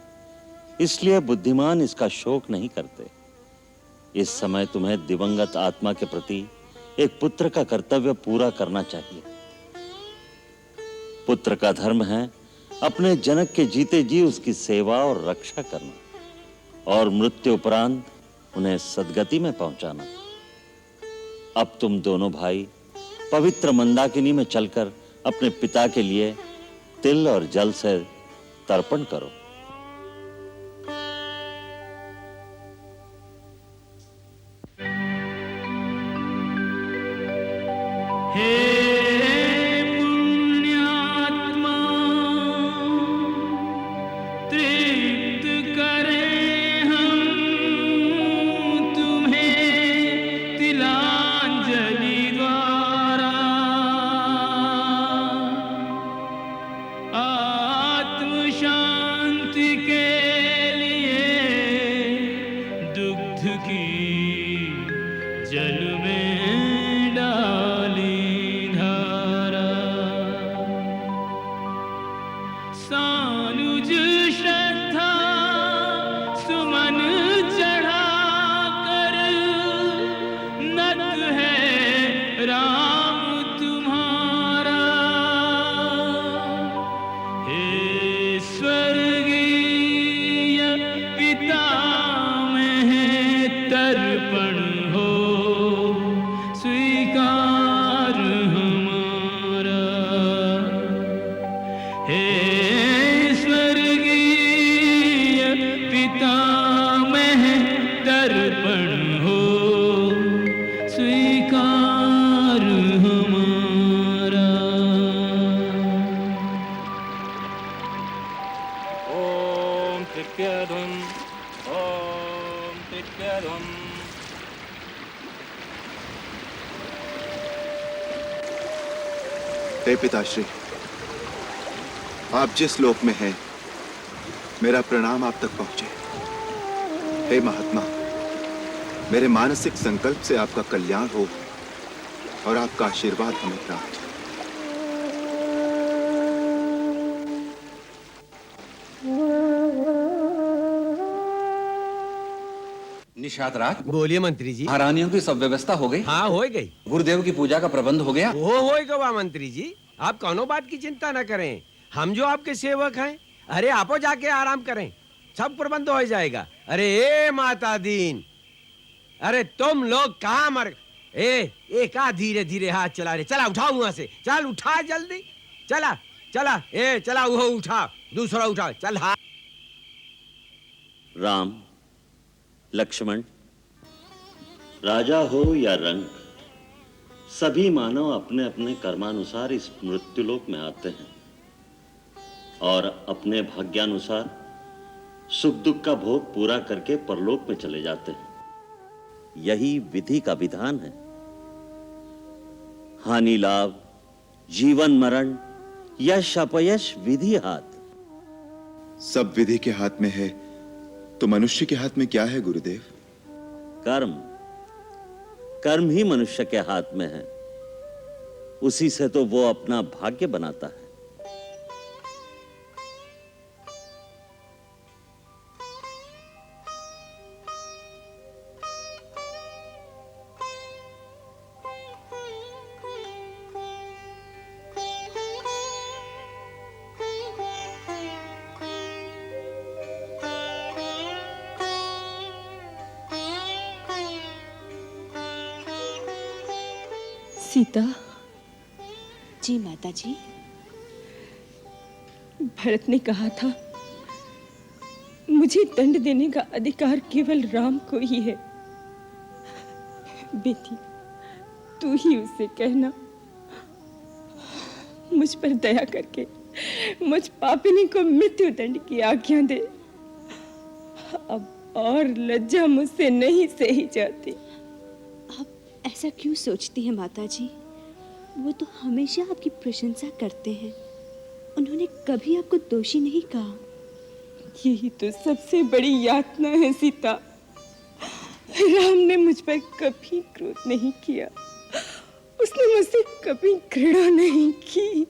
Speaker 15: इसलिए बुद्धिमान इसका शोक नहीं करते। इस समय तुम्हें दिवंगत आत्मा के प्रति एक पुत्र का कर्तव्य पूरा करना चाहिए। पुत्र का धर्म है अपने जनक के जीते जी उसकी सेवा और रक्षा करना, और मृत्यु उपरांत उन्हें सद्गति में पहुंचाना। अब तुम दोनों भाई पवित्र मंदाकिनी में चलकर अपने पिता के लिए तिल और जल से तर्पण करो।
Speaker 9: हे पुण्यात्मा, तृप्त करें हम तुम्हें तिलांजलि द्वारा। आत्म शांति के लिए दुग्ध की जल में डाली धारा। सानुज श्रद्धा सुमन चढ़ा कर नत है राम तुम्हारा। हे स्वर्गीय पिता में तर्पण हो स्वीकार हमारा। हे स्वर्गीय पिता में तर्पण हो स्वीकार हमारा।
Speaker 12: ओम तृप्यधुम, ओम तृप्यधुम।
Speaker 13: हे पिताश्री, आप जिस लोक में हैं, मेरा प्रणाम आप तक पहुंचे। हे महात्मा, मेरे मानसिक संकल्प से आपका कल्याण हो और आपका आशीर्वाद हमें प्राप्त हो।
Speaker 11: निषाद राज,
Speaker 10: बोलिए मंत्री जी।
Speaker 11: महारानियों की सब व्यवस्था हो गई?
Speaker 10: हाँ, हो गई।
Speaker 11: गुरुदेव की पूजा का प्रबंध हो गया?
Speaker 10: वो हो गया मंत्री जी, आप कौनो बात की चिंता न करें। हम जो आपके सेवक हैं, अरे आपो जाके आराम करें, सब प्रबंध हो जाएगा। अरे ए माता दीन, अरे तुम लोग कहाँ मर एक धीरे धीरे हाथ चला रहे। चला उठाओ वहां से, चल उठा जल्दी, चला चला चला वो उठा, दूसरा उठा, चल हाथ।
Speaker 15: राम, लक्ष्मण, राजा हो या रंक, सभी मानव अपने अपने कर्मानुसार इस मृत्युलोक में आते हैं और अपने भाग्यानुसार सुख दुख का भोग पूरा करके परलोक में चले जाते हैं। यही विधि का विधान है। हानि लाभ, जीवन मरण, यश अपयश विधि हाथ।
Speaker 13: सब विधि के हाथ में है, तो मनुष्य के हाथ में क्या है गुरुदेव?
Speaker 15: कर्म। कर्म ही मनुष्य के हाथ में है, उसी से तो वो अपना भाग्य बनाता है।
Speaker 16: सीता।
Speaker 4: जी माता जी।
Speaker 16: भरत ने कहा था मुझे दंड देने का अधिकार केवल राम को ही है। बेटी, तू ही उससे कहना, मुझ पर दया करके मुझ पापिनी को मृत्यु दंड की आज्ञा दे। अब और लज्जा मुझसे नहीं सही जाती।
Speaker 4: आप ऐसा क्यों सोचती हैं माता जी? वो तो हमेशा आपकी प्रशंसा करते हैं। उन्होंने कभी आपको दोषी नहीं कहा।
Speaker 16: यही तो सबसे बड़ी यातना है सीता। राम ने मुझ पर कभी क्रोध नहीं किया, उसने मुझसे कभी घृणा नहीं की।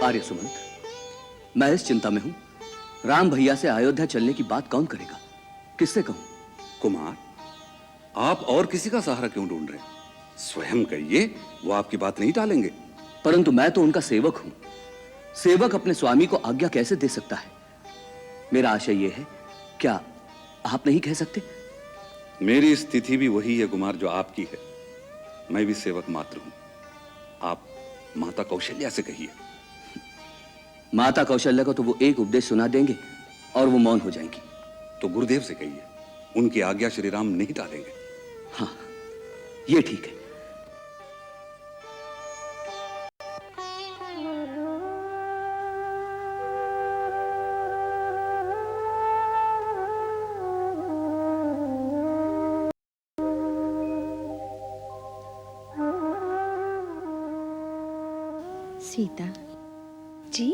Speaker 5: आर्य सुमंत, मैं इस चिंता में हूं, राम भैया से अयोध्या चलने की बात कौन करेगा, किससे कहूं?
Speaker 11: कुमार, आप और किसी का सहारा क्यों ढूंढ रहे हैं? स्वयं कहिए, वो आपकी बात नहीं टालेंगे।
Speaker 5: परंतु मैं तो उनका सेवक हूं। सेवक अपने स्वामी को आज्ञा कैसे दे सकता है? मेरा आशय यह है, क्या आप नहीं कह सकते?
Speaker 11: मेरी स्थिति भी वही है कुमार जो आपकी है। मैं भी सेवक मात्र हूं। आप माता कौशल्या से कहिए।
Speaker 5: माता कौशल्या को तो वो एक उपदेश सुना देंगे और वो मौन हो जाएंगी।
Speaker 11: तो गुरुदेव से कहिए, उनकी आज्ञा श्री राम नहीं टालेंगे।
Speaker 5: हाँ, ये ठीक है।
Speaker 16: सीता
Speaker 4: जी,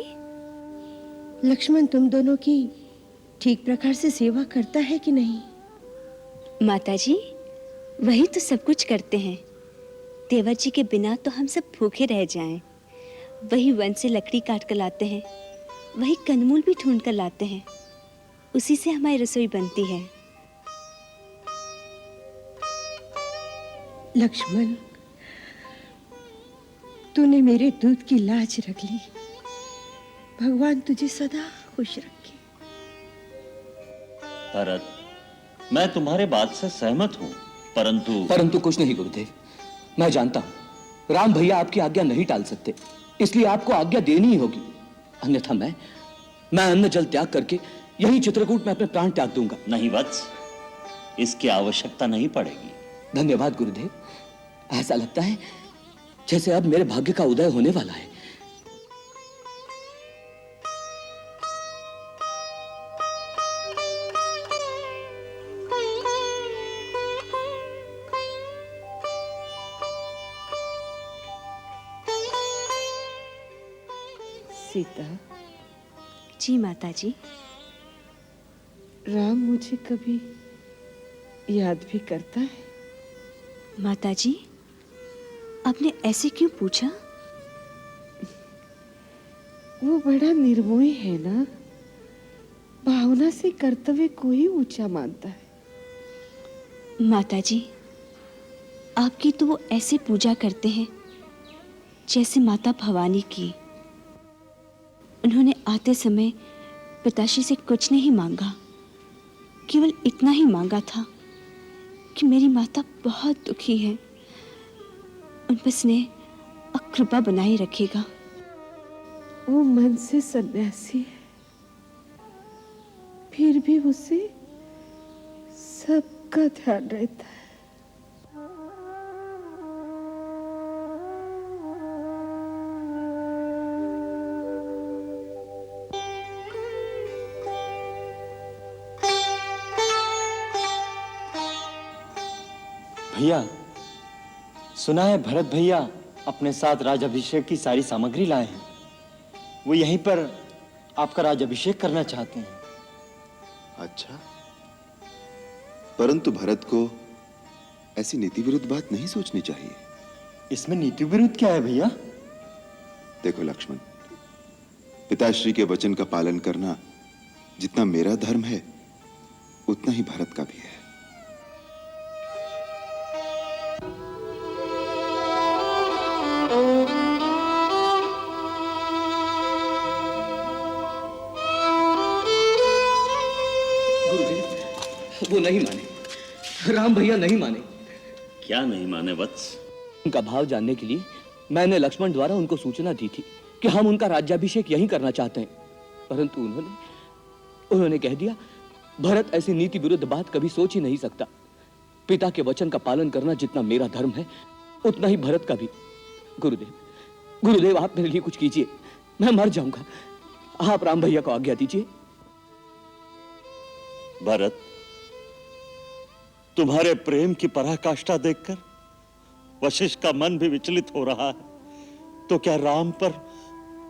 Speaker 16: लक्ष्मण तुम दोनों की ठीक प्रकार से सेवा करता है कि नहीं?
Speaker 4: माता जी, वही तो सब कुछ करते हैं। देवर जी के बिना तो हम सब भूखे रह जाएं। वही वन से लकड़ी काट कर लाते हैं, वही कंदमूल भी ढूंढ कर लाते हैं, उसी से हमारी रसोई बनती है।
Speaker 16: लक्ष्मण, तूने मेरे दूध की लाज रख ली। भगवान तुझे सदा खुश रखे।
Speaker 15: भरत, मैं तुम्हारे बात से सहमत हूं, परंतु
Speaker 5: कुछ नहीं गुरुदेव। मैं जानता हूं राम भैया आपकी आज्ञा नहीं टाल सकते, इसलिए आपको आज्ञा देनी ही होगी। अन्यथा मैं अन्न जल त्याग करके यही चित्रकूट में अपने प्राण त्याग दूंगा।
Speaker 15: नहीं वत्स, इसकी आवश्यकता नहीं पड़ेगी।
Speaker 5: धन्यवाद गुरुदेव। ऐसा लगता है जैसे अब मेरे भाग्य का उदय होने वाला है।
Speaker 16: सीता।
Speaker 4: जी माता जी।
Speaker 16: राम मुझे कभी याद भी करता है?
Speaker 4: माता जी, आपने ऐसे क्यों पूछा?
Speaker 16: वो बड़ा निर्मोही है ना, भावना से कर्तव्य को ही ऊंचा मानता है।
Speaker 4: माता जी, आपकी तो वो ऐसे पूजा करते हैं जैसे माता भवानी की। उन्होंने आते समय पिताश्री से कुछ नहीं मांगा, केवल इतना ही मांगा था कि मेरी माता बहुत दुखी है, उन पर स्नेह और कृपा बनाए रखेगा।
Speaker 16: वो मन से सन्यासी है, फिर भी उसे सबका ध्यान रहता है।
Speaker 17: भैया, सुना है भरत भैया अपने साथ राजाभिषेक की सारी सामग्री लाए हैं। वो यहीं पर आपका राजाभिषेक करना चाहते हैं।
Speaker 13: अच्छा, परंतु भरत को ऐसी नीति विरुद्ध बात नहीं सोचनी चाहिए।
Speaker 17: इसमें नीति विरुद्ध क्या है भैया?
Speaker 13: देखो लक्ष्मण, पिताश्री के वचन का पालन करना जितना मेरा धर्म है उतना ही भरत का भी है।
Speaker 5: वो नहीं माने, राम भैया नहीं माने।
Speaker 15: क्या नहीं माने वत्स?
Speaker 5: उनका भाव जानने के लिए मैंने लक्ष्मण द्वारा उनको सूचना दी थी कि हम उनका राज्याभिषेक यहीं करना चाहते हैं, परंतु उन्होंने कह दिया भरत ऐसी नीति विरुद्ध बात कभी सोच ही नहीं सकता। पिता के वचन का पालन करना जितना मेरा धर्म है उतना ही भरत का भी। गुरुदेव आप मेरे लिए कुछ कीजिए, मैं मर जाऊंगा। आप राम भैया को आज्ञा दीजिए।
Speaker 15: भरत, तुम्हारे प्रेम की पराकाष्ठा देखकर वशिष्ठ का मन भी विचलित हो रहा है, तो क्या राम पर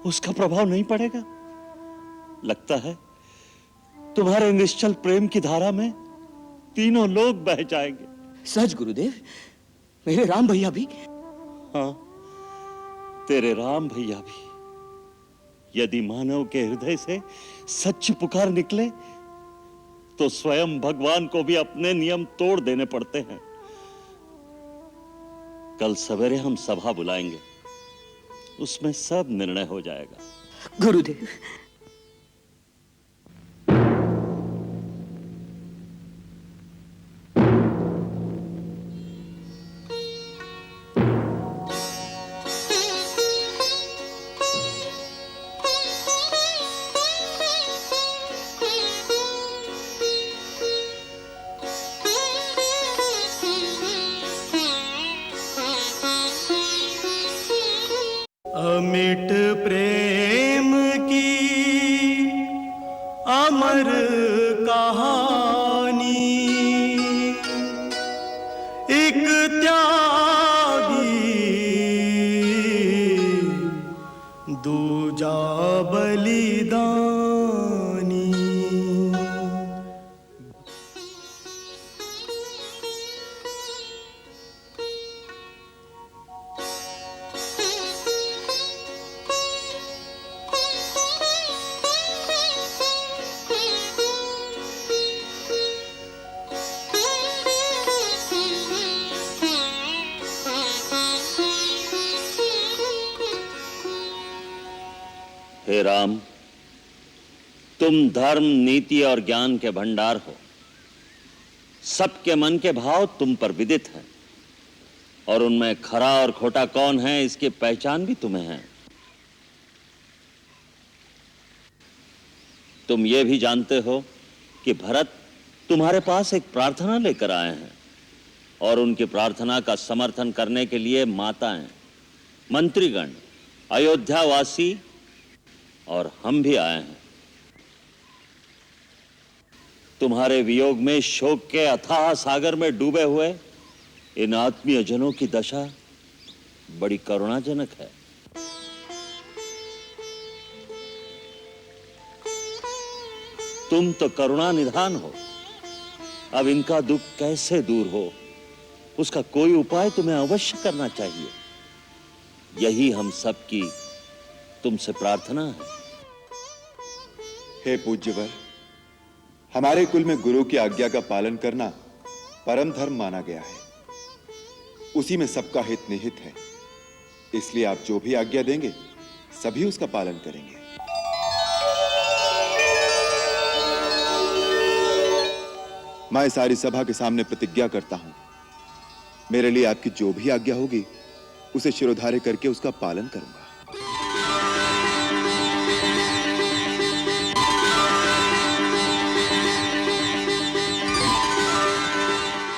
Speaker 15: उसका प्रभाव नहीं पड़ेगा? लगता है तुम्हारे निश्चल प्रेम की धारा में तीनों लोग बह जाएंगे।
Speaker 5: सच गुरुदेव, मेरे राम भैया भी?
Speaker 15: हाँ, तेरे राम भैया भी। यदि मानव के हृदय से सच्ची पुकार निकले तो स्वयं भगवान को भी अपने नियम तोड़ देने पड़ते हैं। कल सवेरे हम सभा बुलाएंगे, उसमें सब निर्णय हो जाएगा।
Speaker 5: गुरुदेव,
Speaker 18: अमिट प्रेम की अमर कहानी, एक त्यागी दूजा बलिदानी।
Speaker 15: हे राम, तुम धर्म, नीति और ज्ञान के भंडार हो। सबके मन के भाव तुम पर विदित हैं और उनमें खरा और खोटा कौन है इसकी पहचान भी तुम्हें है। तुम ये भी जानते हो कि भरत तुम्हारे पास एक प्रार्थना लेकर आए हैं और उनकी प्रार्थना का समर्थन करने के लिए माताएं, मंत्रीगण, अयोध्यावासी और हम भी आए हैं। तुम्हारे वियोग में शोक के अथाह सागर में डूबे हुए इन आत्मीय जनों की दशा बड़ी करुणाजनक है। तुम तो करुणा निधान हो, अब इनका दुख कैसे दूर हो उसका कोई उपाय तुम्हें अवश्य करना चाहिए। यही हम सबकी तुमसे प्रार्थना है।
Speaker 13: हे पूज्यवर, हमारे कुल में गुरु की आज्ञा का पालन करना परम धर्म माना गया है। उसी में सबका हित निहित है। इसलिए आप जो भी आज्ञा देंगे सभी उसका पालन करेंगे। मैं सारी सभा के सामने प्रतिज्ञा करता हूं, मेरे लिए आपकी जो भी आज्ञा होगी उसे शिरोधार्य करके उसका पालन करूंगा।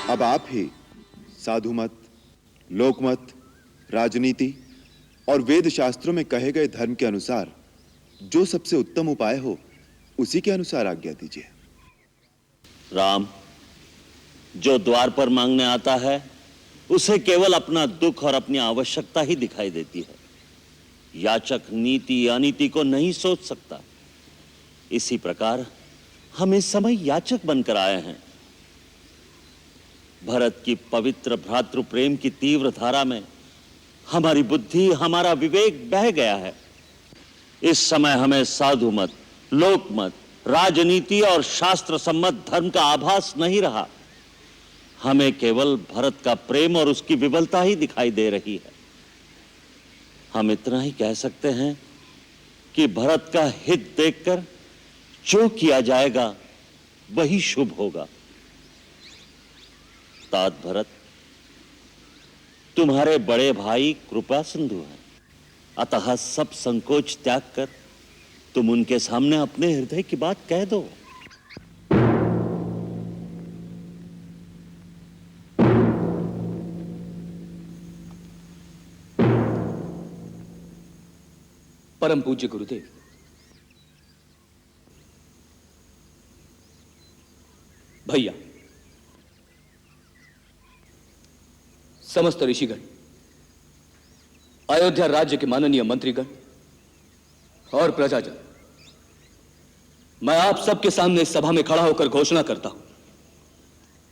Speaker 13: अब आप ही साधुमत, लोकमत, राजनीति और वेद शास्त्रों में कहे गए धर्म के अनुसार जो सबसे उत्तम उपाय हो उसी के अनुसार आज्ञा दीजिए।
Speaker 15: राम, जो द्वार पर मांगने आता है उसे केवल अपना दुख और अपनी आवश्यकता ही दिखाई देती है। याचक नीति अनीति को नहीं सोच सकता। इसी प्रकार हम इस समय याचक बनकर आए हैं। भरत की पवित्र भ्रातृ प्रेम की तीव्र धारा में हमारी बुद्धि, हमारा विवेक बह गया है। इस समय हमें साधु मत, लोक मत, राजनीति और शास्त्र सम्मत धर्म का आभास नहीं रहा। हमें केवल भरत का प्रेम और उसकी विबलता ही दिखाई दे रही है। हम इतना ही कह सकते हैं कि भरत का हित देखकर जो किया जाएगा वही शुभ होगा। तात भरत, तुम्हारे बड़े भाई कृपा सिंधु हैं, अतः सब संकोच त्याग कर तुम उनके सामने अपने हृदय की बात कह दो।
Speaker 5: परम पूज्य गुरुदेव, भैया, समस्त ऋषिगण, अयोध्या राज्य के माननीय मंत्रीगण और प्रजाजन, मैं आप सबके सामने इस सभा में खड़ा होकर घोषणा करता हूं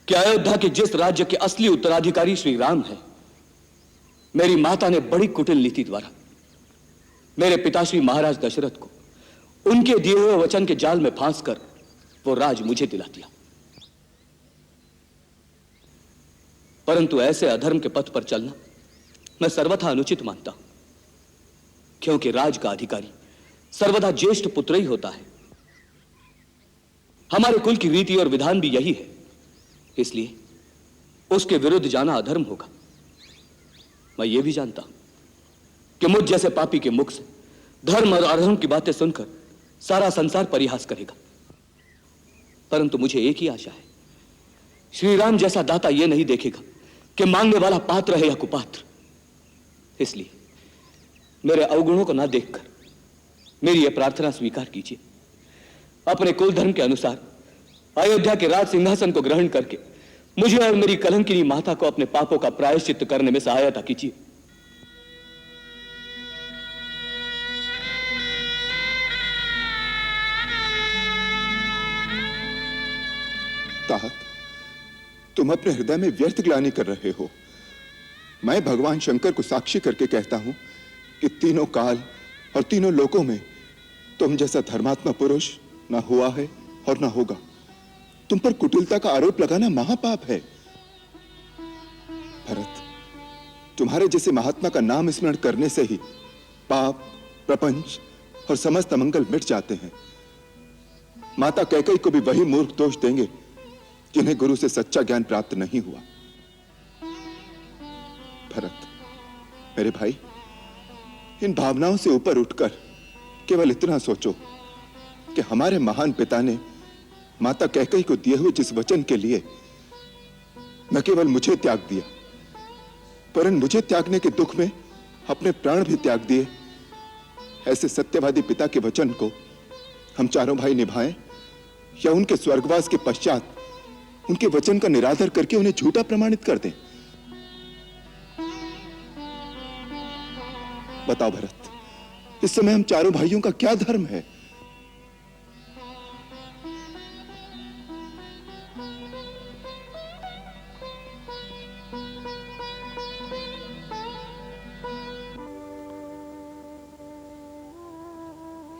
Speaker 5: कि अयोध्या के जिस राज्य के असली उत्तराधिकारी श्री राम हैं, मेरी माता ने बड़ी कुटिल नीति द्वारा मेरे पिताश्री महाराज दशरथ को उनके दिए हुए वचन के जाल में फांसकर वो राज मुझे दिला दिया। परंतु ऐसे अधर्म के पथ पर चलना मैं सर्वथा अनुचित मानता हूं, क्योंकि राज का अधिकारी सर्वदा ज्येष्ठ पुत्र ही होता है। हमारे कुल की रीति और विधान भी यही है, इसलिए उसके विरुद्ध जाना अधर्म होगा। मैं ये भी जानता हूं कि मुझ जैसे पापी के मुख से धर्म और अधर्म की बातें सुनकर सारा संसार परिहास करेगा, परंतु मुझे एक ही आशा है, श्री राम जैसा दाता यह नहीं देखेगा कि मांगने वाला पात्र है या कुपात्र। इसलिए मेरे अवगुणों को ना देखकर मेरी यह प्रार्थना स्वीकार कीजिए। अपने कुल धर्म के अनुसार अयोध्या के राज सिंहासन को ग्रहण करके मुझे और मेरी कलंकिनी माता को अपने पापों का प्रायश्चित्त करने में सहायता कीजिए।
Speaker 13: तात, तुम अपने हृदय में व्यर्थ ग्लानि कर रहे हो। मैं भगवान शंकर को साक्षी करके कहता हूं कि तीनों काल और तीनों लोकों में तुम जैसा धर्मात्मा पुरुष ना हुआ है और ना होगा। तुम पर कुटिलता का आरोप लगाना महापाप है। भरत, तुम्हारे जैसे महात्मा का नाम स्मरण करने से ही पाप, प्रपंच और समस्त अमंगल मिट जाते हैं। माता कैकेयी को भी वही मूर्ख दोष देंगे जिन्हें गुरु से सच्चा ज्ञान प्राप्त नहीं हुआ। भरत, मेरे भाई, इन भावनाओं से ऊपर उठकर केवल इतना सोचो कि हमारे महान पिता ने माता कैकेयी को दिए हुए जिस वचन के लिए न केवल मुझे त्याग दिया, परंतु मुझे त्यागने के दुख में अपने प्राण भी त्याग दिए, ऐसे सत्यवादी पिता के वचन को हम चारों भाई निभाएं या उनके स्वर्गवास के पश्चात उनके वचन का निरादर करके उन्हें झूठा प्रमाणित कर दें? बताओ भरत, इस समय हम चारों भाइयों का क्या धर्म है?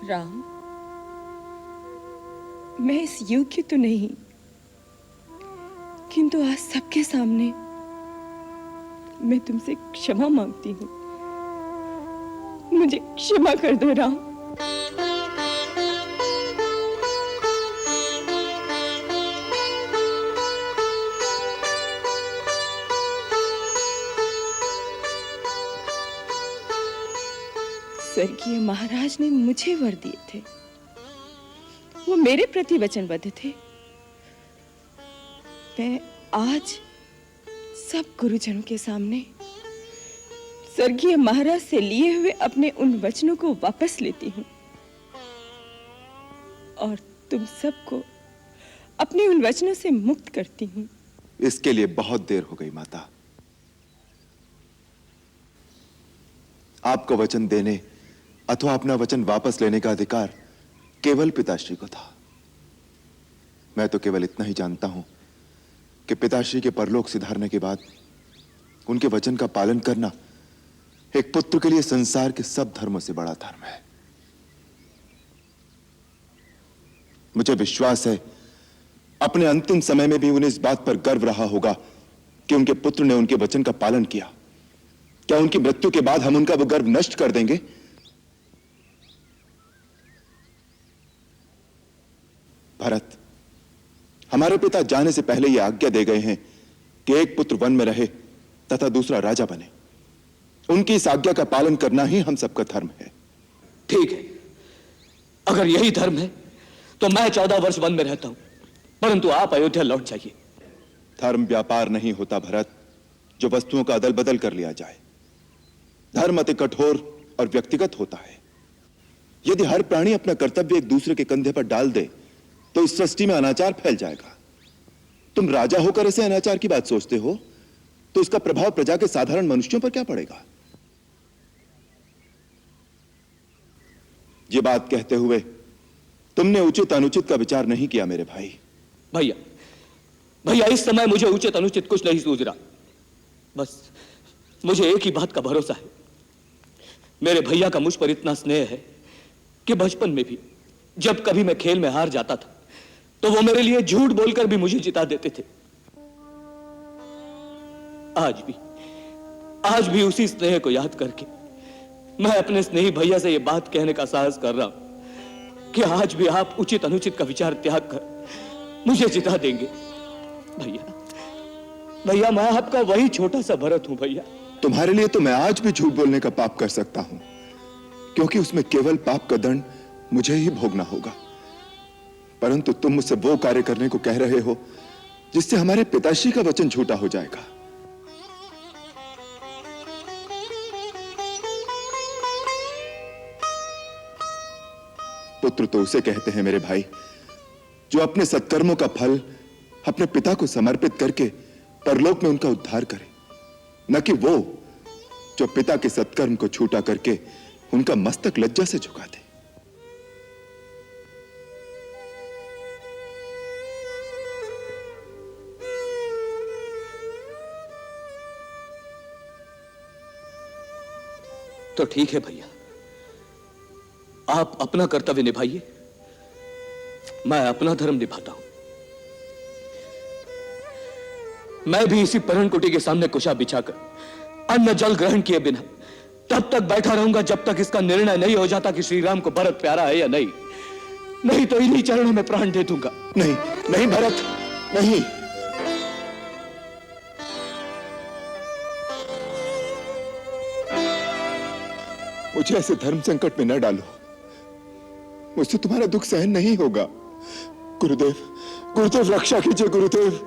Speaker 16: राम, मैं इस योग्य तो नहीं, किंतु आज सबके सामने मैं तुमसे क्षमा मांगती हूँ। मुझे क्षमा कर दो राम। स्वर्गीय महाराज ने मुझे वर दिए थे, वो मेरे प्रति वचनबद्ध थे। मैं आज सब गुरुजनों के सामने स्वर्गीय महाराज से लिए हुए अपने उन वचनों को वापस लेती हूँ और तुम सबको अपने उन वचनों से मुक्त करती हूँ।
Speaker 13: इसके लिए बहुत देर हो गई माता। आपको वचन देने अथवा अपना वचन वापस लेने का अधिकार केवल पिताश्री को था। मैं तो केवल इतना ही जानता हूं कि पिताश्री के परलोक सिधारने के बाद उनके वचन का पालन करना एक पुत्र के लिए संसार के सब धर्मों से बड़ा धर्म है। मुझे विश्वास है अपने अंतिम समय में भी उन्हें इस बात पर गर्व रहा होगा कि उनके पुत्र ने उनके वचन का पालन किया। क्या उनकी मृत्यु के बाद हम उनका वो गर्व नष्ट कर देंगे? भरत, हमारे पिता जाने से पहले यह आज्ञा दे गए हैं कि एक पुत्र वन में रहे तथा दूसरा राजा बने। उनकी इस आज्ञा का पालन करना ही हम सबका धर्म है।
Speaker 5: ठीक है, अगर यही धर्म है तो मैं 14 वर्ष वन में रहता हूं, परंतु आप अयोध्या लौट जाइए।
Speaker 13: धर्म व्यापार नहीं होता भरत, जो वस्तुओं का अदल बदल कर लिया जाए। धर्म अति कठोर और व्यक्तिगत होता है। यदि हर प्राणी अपना कर्तव्य एक दूसरे के कंधे पर डाल दे तो इस सृष्टि में अनाचार फैल जाएगा। तुम राजा होकर ऐसे अनाचार की बात सोचते हो तो इसका प्रभाव प्रजा के साधारण मनुष्यों पर क्या पड़ेगा? ये बात कहते हुए तुमने उचित अनुचित का विचार नहीं किया मेरे भाई।
Speaker 5: भैया भैया, इस समय मुझे उचित अनुचित कुछ नहीं सूझ रहा। बस मुझे एक ही बात का भरोसा है, मेरे भैया का मुझ पर इतना स्नेह है कि बचपन में भी जब कभी मैं खेल में हार जाता था तो वो मेरे लिए झूठ बोलकर भी मुझे जिता देते थे। आज भी उसी स्नेह को याद करके मैं अपने स्नेही भैया से ये बात कहने का साहस कर रहा हूं कि आज भी आप उचित अनुचित का विचार त्याग कर मुझे जिता देंगे। भैया भैया, मैं आपका वही छोटा सा भरत हूं भैया।
Speaker 13: तुम्हारे लिए तो मैं आज भी झूठ बोलने का पाप कर सकता हूं, क्योंकि उसमें केवल पाप का दंड मुझे ही भोगना होगा। परंतु तुम मुझसे वो कार्य करने को कह रहे हो जिससे हमारे पिताश्री का वचन झूठा हो जाएगा। पुत्र तो उसे कहते हैं मेरे भाई जो अपने सत्कर्मों का फल अपने पिता को समर्पित करके परलोक में उनका उद्धार करे, न कि वो जो पिता के सत्कर्म को छूटा करके उनका मस्तक लज्जा से झुका दे।
Speaker 5: तो ठीक है भैया, आप अपना कर्तव्य निभाइए, मैं अपना धर्म निभाता हूं। मैं भी इसी पर्णकुटी के सामने कुशा बिछाकर अन्न जल ग्रहण किए बिना तब तक बैठा रहूंगा जब तक इसका निर्णय नहीं हो जाता कि श्री राम को भरत प्यारा है या नहीं। नहीं तो इन्हीं चरणों में प्राण दे दूंगा।
Speaker 13: नहीं नहीं भरत, नहीं। मुझे ऐसे धर्म संकट में न डालो, मुझसे तुम्हारा दुख सहन नहीं होगा। गुरुदेव, गुरुदेव रक्षा कीजिए गुरुदेव।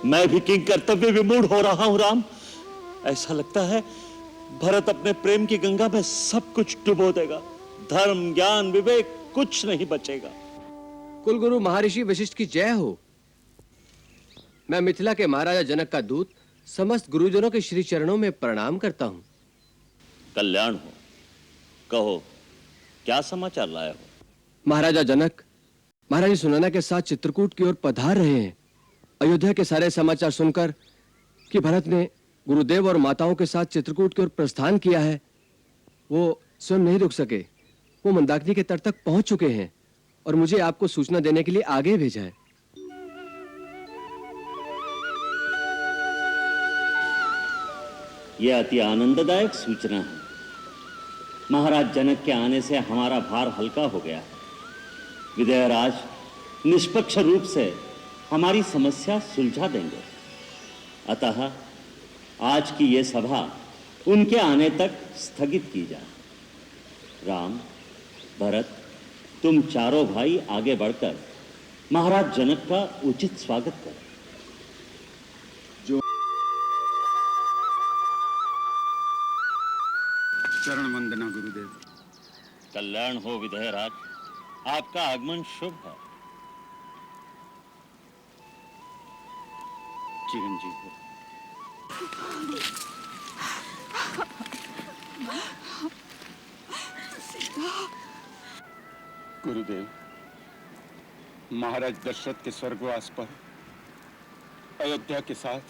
Speaker 15: मैं भी किंग कर्तव्य विमूढ़ हो रहा हूं राम। ऐसा लगता है भरत अपने प्रेम की गंगा में सब कुछ डुबो देगा। धर्म ज्ञान विवेक कुछ नहीं बचेगा।
Speaker 10: कुलगुरु महर्षि वशिष्ठ की जय हो। मैं मिथिला के महाराजा जनक का दूत समस्त गुरुजनों के श्री चरणों में प्रणाम करता हूं।
Speaker 15: कल्याण हो। कहो क्या समाचार लाए हो?
Speaker 10: महाराजा जनक महारानी सुनैना के साथ चित्रकूट की ओर पधार रहे हैं। अयोध्या के सारे समाचार सुनकर कि भरत ने गुरुदेव और माताओं के साथ चित्रकूट की ओर प्रस्थान किया है, वो स्वयं नहीं रुक सके। वो मंदाकिनी के तट तक पहुंच चुके हैं और मुझे आपको सूचना देने के लिए आगे भेजा है।
Speaker 15: यह अति आनंददायक सूचना है। महाराज जनक के आने से हमारा भार हल्का हो गया। विदयराज निष्पक्ष रूप से हमारी समस्या सुलझा देंगे। अतः आज की ये सभा उनके आने तक स्थगित की जाए। राम, भरत, तुम चारों भाई आगे बढ़कर महाराज जनक का उचित स्वागत करो।
Speaker 11: चरण वंदना गुरुदेव।
Speaker 15: कल्याण हो विदयराज, आपका आगमन शुभ है।
Speaker 11: चिरंजीव हो। गुरुदेव, महाराज दशरथ के स्वर्गवास पर अयोध्या के साथ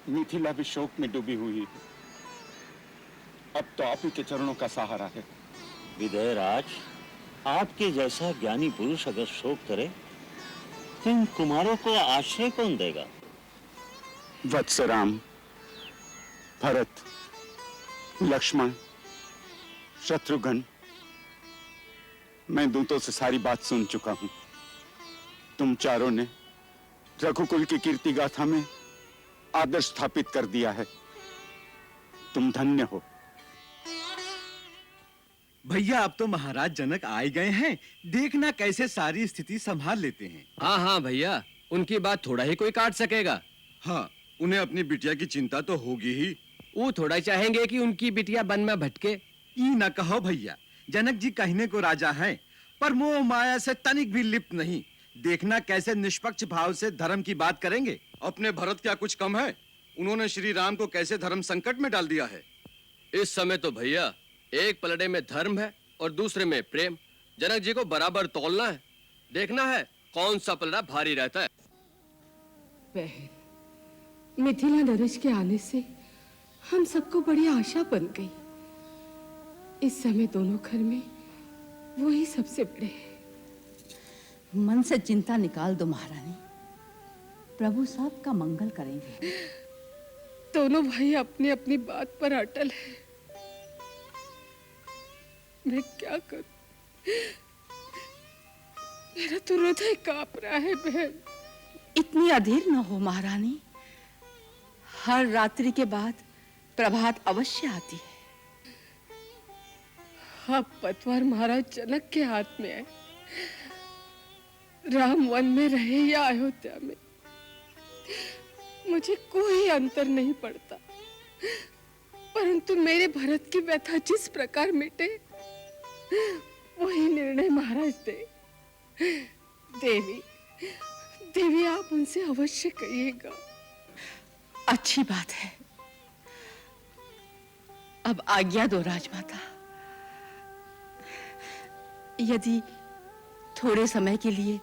Speaker 11: मिथिला भी शोक में डूबी हुई है। अब तो आप ही के चरणों का सहारा है।
Speaker 15: विदयराज, आपके जैसा ज्ञानी पुरुष अगर शोक करे तो इन कुमारों को आश्रय कौन देगा?
Speaker 11: वत्स राम, भरत, लक्ष्मण, शत्रुघ्न, मैं दूतों से सारी बात सुन चुका हूं। तुम चारों ने रघुकुल की कीर्ति गाथा में आदर्श स्थापित कर दिया है। तुम धन्य हो।
Speaker 6: भैया अब तो महाराज जनक आए गए हैं, देखना कैसे सारी स्थिति संभाल लेते हैं।
Speaker 19: हाँ हाँ भैया, उनकी बात थोड़ा ही कोई काट सकेगा।
Speaker 6: हाँ, उन्हें अपनी बिटिया की चिंता तो होगी ही।
Speaker 19: वो थोड़ा चाहेंगे कि उनकी बिटिया वन में भटके।
Speaker 6: ई न कहो भैया, जनक जी कहने को राजा हैं, पर मोह माया से तनिक भी लिप्त नहीं। देखना कैसे निष्पक्ष भाव से धर्म की बात करेंगे।
Speaker 11: अपने भरत क्या कुछ कम है? उन्होंने श्री राम को कैसे धर्म संकट में डाल दिया है।
Speaker 19: इस समय तो भैया एक पलड़े में धर्म है और दूसरे में प्रेम। जनक जी को बराबर तौलना है। देखना है कौन सा पलड़ा भारी रहता है।
Speaker 16: बहन, मिथिला नरेश के आने से हम सबको बड़ी आशा बन गई। इस समय दोनों घर में वो ही सबसे बड़े हैं।
Speaker 20: मन से चिंता निकाल दो महारानी, प्रभु सबका मंगल करेंगे।
Speaker 16: दोनों भाई अपनी अपनी बात पर अटल है। मैं क्या करूं? मेरा तो हृदय कांप रहा है बहन।
Speaker 20: इतनी अधीर न हो महारानी, हर रात्रि के बाद प्रभात अवश्य आती है।
Speaker 16: अब पतवार महाराज जनक के हाथ में है। राम वन में रहे या अयोध्या में, मुझे कोई अंतर नहीं पड़ता। परंतु मेरे भरत की व्यथा जिस प्रकार मिटे, वही निर्णय महाराज दे। देवी, देवी आप उनसे अवश्य कहिएगा।
Speaker 20: अच्छी बात है। अब आज्ञा दो राजमाता। यदि थोड़े समय के लिए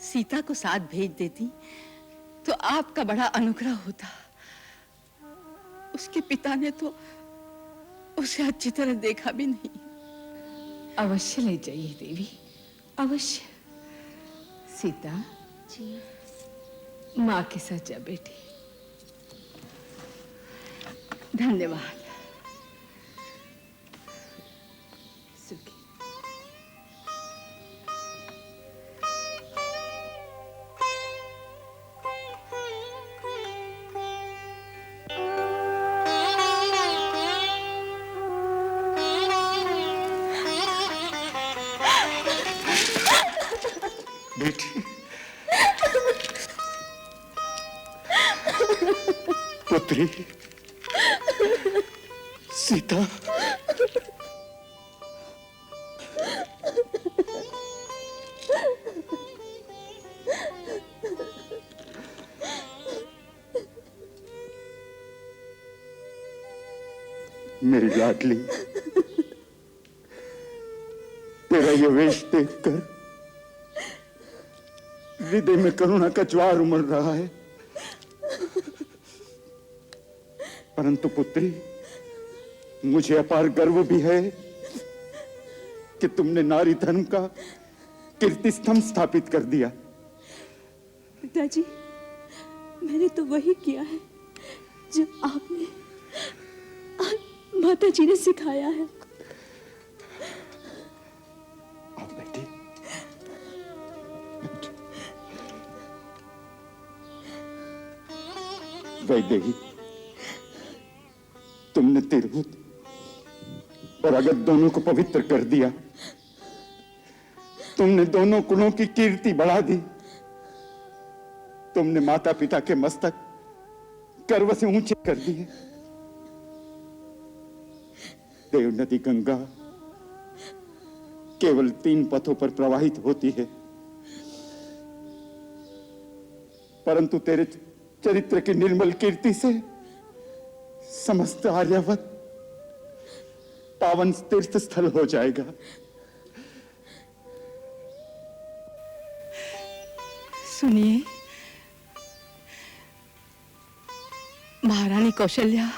Speaker 20: सीता को साथ भेज देती तो आपका बड़ा अनुग्रह होता। उसके पिता ने तो उसे अच्छी तरह देखा भी नहीं।
Speaker 16: अवश्य ले जाइए देवी, अवश्य। सीता जी, माँ के साथ जा बेटी।
Speaker 20: धन्यवाद।
Speaker 16: सुखी।
Speaker 11: बेटी, पुत्री, सीता, मेरी लाडली, तेरा ये वेश देखकर हृदय में करुणा का ज्वार उमड़ रहा है। परंतु पुत्री, मुझे अपार गर्व भी है कि तुमने नारी धर्म का कीर्ति स्तंभ स्थापित कर दिया।
Speaker 4: पिताजी, मैंने तो वही किया है जो आपने माता जी ने सिखाया है।
Speaker 11: आओ बेटी। वैदेही, तुमने तिरहुत और अगत दोनों को पवित्र कर दिया। तुमने दोनों कुलों की कीर्ति बढ़ा दी। तुमने माता पिता के मस्तक गर्व से ऊंचे कर दिए। देव नदी गंगा केवल 3 पथों पर प्रवाहित होती है, परंतु तेरे चरित्र की निर्मल कीर्ति से समस्त आर्यावत पावन तीर्थ स्थल हो जाएगा।
Speaker 20: सुनिए, महारानी कौशल्या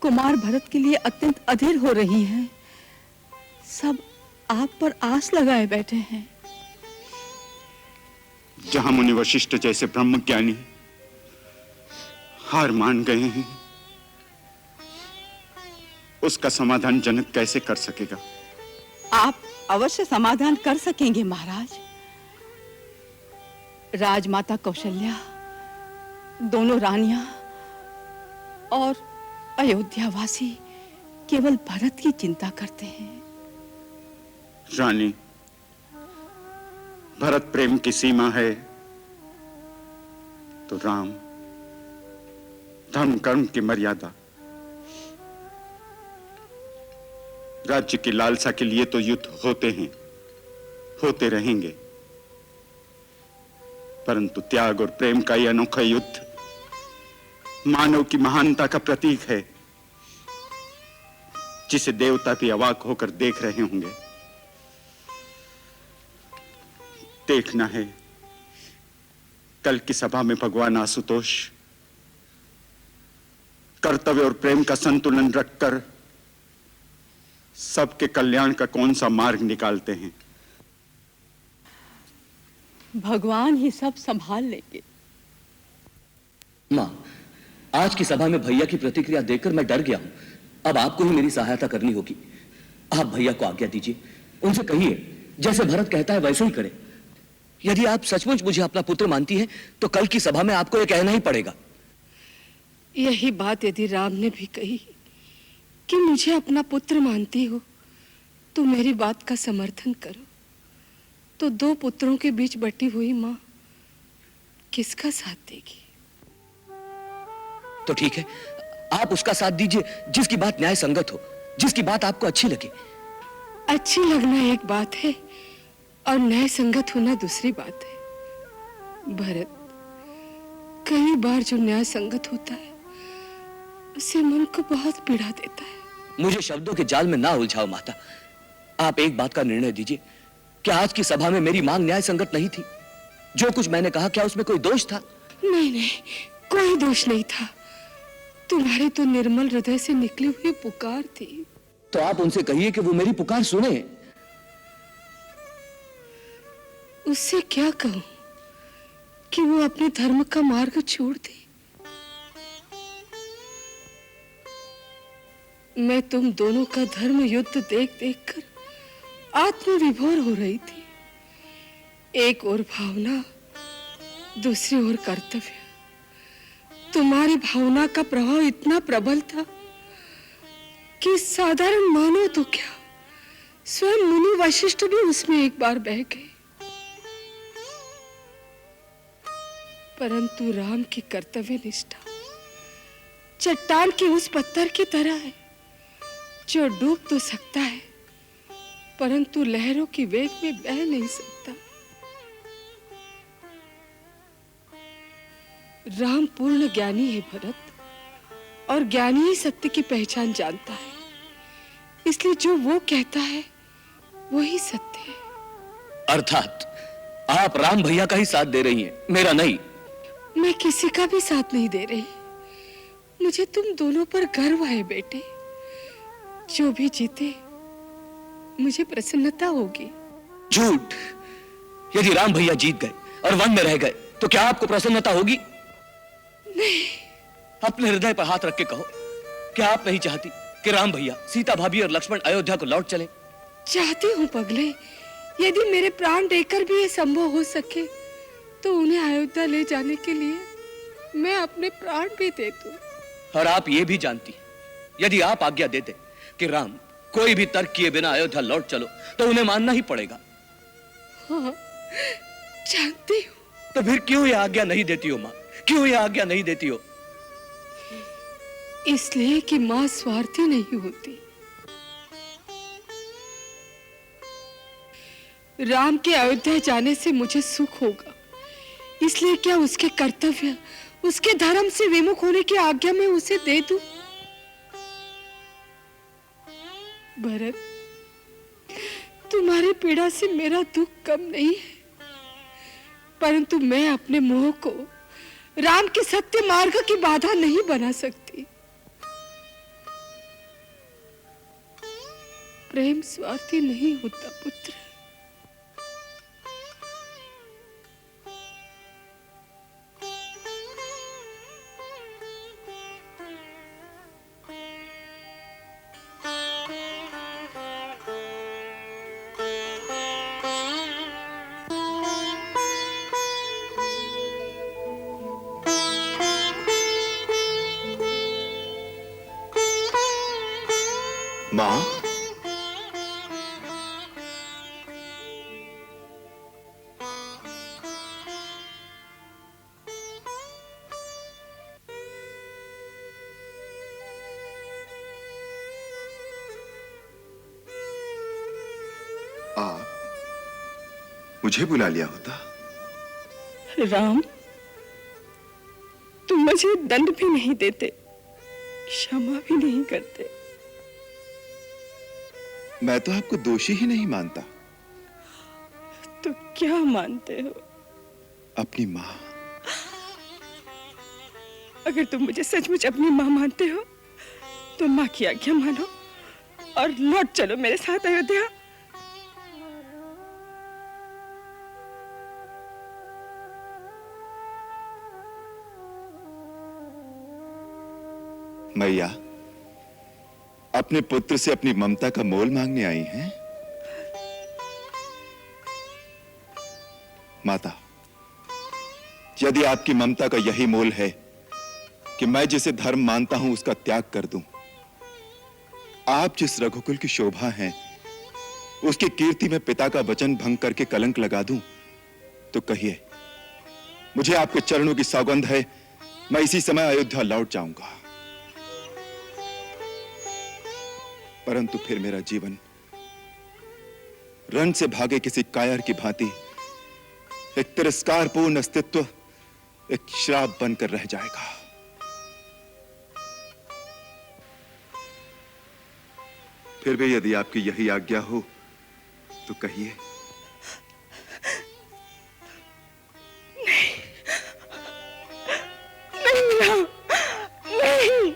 Speaker 20: कुमार भरत के लिए अत्यंत अधीर हो रही हैं। सब आप पर आस लगाए बैठे हैं।
Speaker 11: जहां मुनि वशिष्ठ जैसे ब्रह्मज्ञानी हार मान गए हैं, उसका समाधान जनक कैसे कर सकेगा?
Speaker 20: आप अवश्य समाधान कर सकेंगे महाराज। राजमाता कौशल्या, दोनों रानियां और अयोध्यावासी केवल भरत की चिंता करते हैं।
Speaker 11: रानी, भरत प्रेम की सीमा है तो राम धर्म कर्म की मर्यादा। राज्य की लालसा के लिए तो युद्ध होते हैं, होते रहेंगे, परंतु त्याग और प्रेम का यह अनोखा युद्ध मानव की महानता का प्रतीक है, जिसे देवता भी अवाक होकर देख रहे होंगे। देखना है कल की सभा में भगवान आशुतोष कर्तव्य और प्रेम का संतुलन रखकर सबके कल्याण का कौन सा मार्ग निकालते हैं।
Speaker 20: भगवान ही सब संभाल लेंगे।
Speaker 5: माँ, आज की सभा में भैया की प्रतिक्रिया देखकर मैं डर गया हूं। अब आपको ही मेरी सहायता करनी होगी। आप भैया को आज्ञा दीजिए, उनसे कहिए जैसे भरत कहता है वैसे ही करे। यदि आप सचमुच मुझे अपना पुत्र मानती हैं, तो कल की सभा में आपको यह कहना ही पड़ेगा।
Speaker 20: यही बात यदि राम ने भी कही कि मुझे अपना पुत्र मानती हो तो मेरी बात का समर्थन करो, तो दो पुत्रों के बीच बटी हुई मां किसका साथ देगी?
Speaker 5: तो ठीक है, आप उसका साथ दीजिए जिसकी बात न्याय संगत हो, जिसकी बात आपको अच्छी लगे।
Speaker 20: अच्छी लगना एक बात है और न्याय संगत होना दूसरी बात है। भरत, कई बार जो न्याय संगत होता है उससे मन को बहुत पीड़ा देता है।
Speaker 5: मुझे शब्दों के जाल में ना उलझाओ माता। आप एक बात का निर्णय दीजिए कि आज की सभा में मेरी मांग न्याय संगत नहीं थी। जो कुछ मैंने कहा, क्या उसमें कोई दोष था?
Speaker 20: नहीं नहीं, कोई दोष नहीं था। तुम्हारे तो निर्मल हृदय से निकली हुई पुकार थी।
Speaker 5: तो आप उनसे कहिए कि वो मेरी पुकार सुने।
Speaker 20: उससे क्या कहूं कि वो अपने धर्म का मार्ग छोड़ दे। मैं तुम दोनों का धर्म युद्ध देख देख कर आत्मविभोर हो रही थी। एक ओर भावना, दूसरी ओर कर्तव्य। तुम्हारी भावना का प्रभाव इतना प्रबल था कि साधारण मानो तो क्या, स्वयं मुनि वशिष्ठ भी उसमें एक बार बह गए। परंतु राम की कर्तव्य निष्ठा चट्टान के उस पत्थर की तरह है जो डूब तो सकता है परंतु लहरों की वेग में बह नहीं सकता। राम पूर्ण ज्ञानी है भरत, और ज्ञानी ही सत्य की पहचान जानता है। इसलिए जो वो कहता है वही सत्य है।
Speaker 5: अर्थात आप राम भैया का ही साथ दे रही हैं, मेरा नहीं।
Speaker 20: मैं किसी का भी साथ नहीं दे रही। मुझे तुम दोनों पर गर्व है बेटे। जो भी जीते मुझे प्रसन्नता होगी।
Speaker 5: झूठ। यदि राम भैया जीत गए और वन में रह गए तो क्या आपको प्रसन्नता होगी?
Speaker 20: नहीं।
Speaker 5: अपने हृदय पर हाथ रख के कहो, क्या आप नहीं चाहती कि राम भैया, सीता भाभी और लक्ष्मण अयोध्या को लौट चले?
Speaker 20: चाहती हूँ पगले। यदि मेरे प्राण देकर भी ये संभव हो सके तो उन्हें अयोध्या ले जाने के लिए मैं अपने प्राण भी दे दूं।
Speaker 5: और आप ये भी जानती, यदि आप आज्ञा देते कि राम कोई भी तर्क किए बिना अयोध्या लौट चलो, तो उन्हें मानना ही पड़ेगा।
Speaker 20: हाँ, जानती हूँ।
Speaker 5: तो फिर क्यों यह आज्ञा नहीं देती हो माँ? क्यों यह आज्ञा नहीं देती हो?
Speaker 20: इसलिए कि माँ स्वार्थी नहीं होती। राम के अयोध्या जाने से मुझे सुख होगा, इसलिए क्या उसके कर्तव्य, उसके धर्म से विमुख होने की आज्ञा मैं उसे दे दूं? भरत, तुम्हारी पीड़ा से मेरा दुख कम नहीं है, परंतु मैं अपने मोह को राम के सत्य मार्ग की बाधा नहीं बना सकती। प्रेम स्वार्थी नहीं होता पुत्र।
Speaker 13: मां, आप मुझे बुला लिया होता।
Speaker 16: राम, तुम मुझे दंड भी नहीं देते, क्षमा भी नहीं करते।
Speaker 13: मैं तो आपको दोषी ही नहीं मानता।
Speaker 16: तो क्या मानते हो?
Speaker 13: अपनी मां।
Speaker 16: अगर तुम मुझे सचमुच अपनी मां मानते हो तो मां की आज्ञा मानो और लौट चलो मेरे साथ अयोध्या।
Speaker 13: मैया अपने पुत्र से अपनी ममता का मोल मांगने आई हैं? माता, यदि आपकी ममता का यही मोल है कि मैं जिसे धर्म मानता हूं उसका त्याग कर दूं, आप जिस रघुकुल की शोभा हैं उसकी कीर्ति में पिता का वचन भंग करके कलंक लगा दूं, तो कहिए, मुझे आपके चरणों की सौगंध है, मैं इसी समय अयोध्या लौट जाऊंगा। परंतु फिर मेरा जीवन रण से भागे किसी कायर की भांति एक तिरस्कारपूर्ण अस्तित्व, एक श्राप बनकर रह जाएगा। फिर भी यदि आपकी यही आज्ञा हो तो कहिए।
Speaker 16: नहीं, नहीं।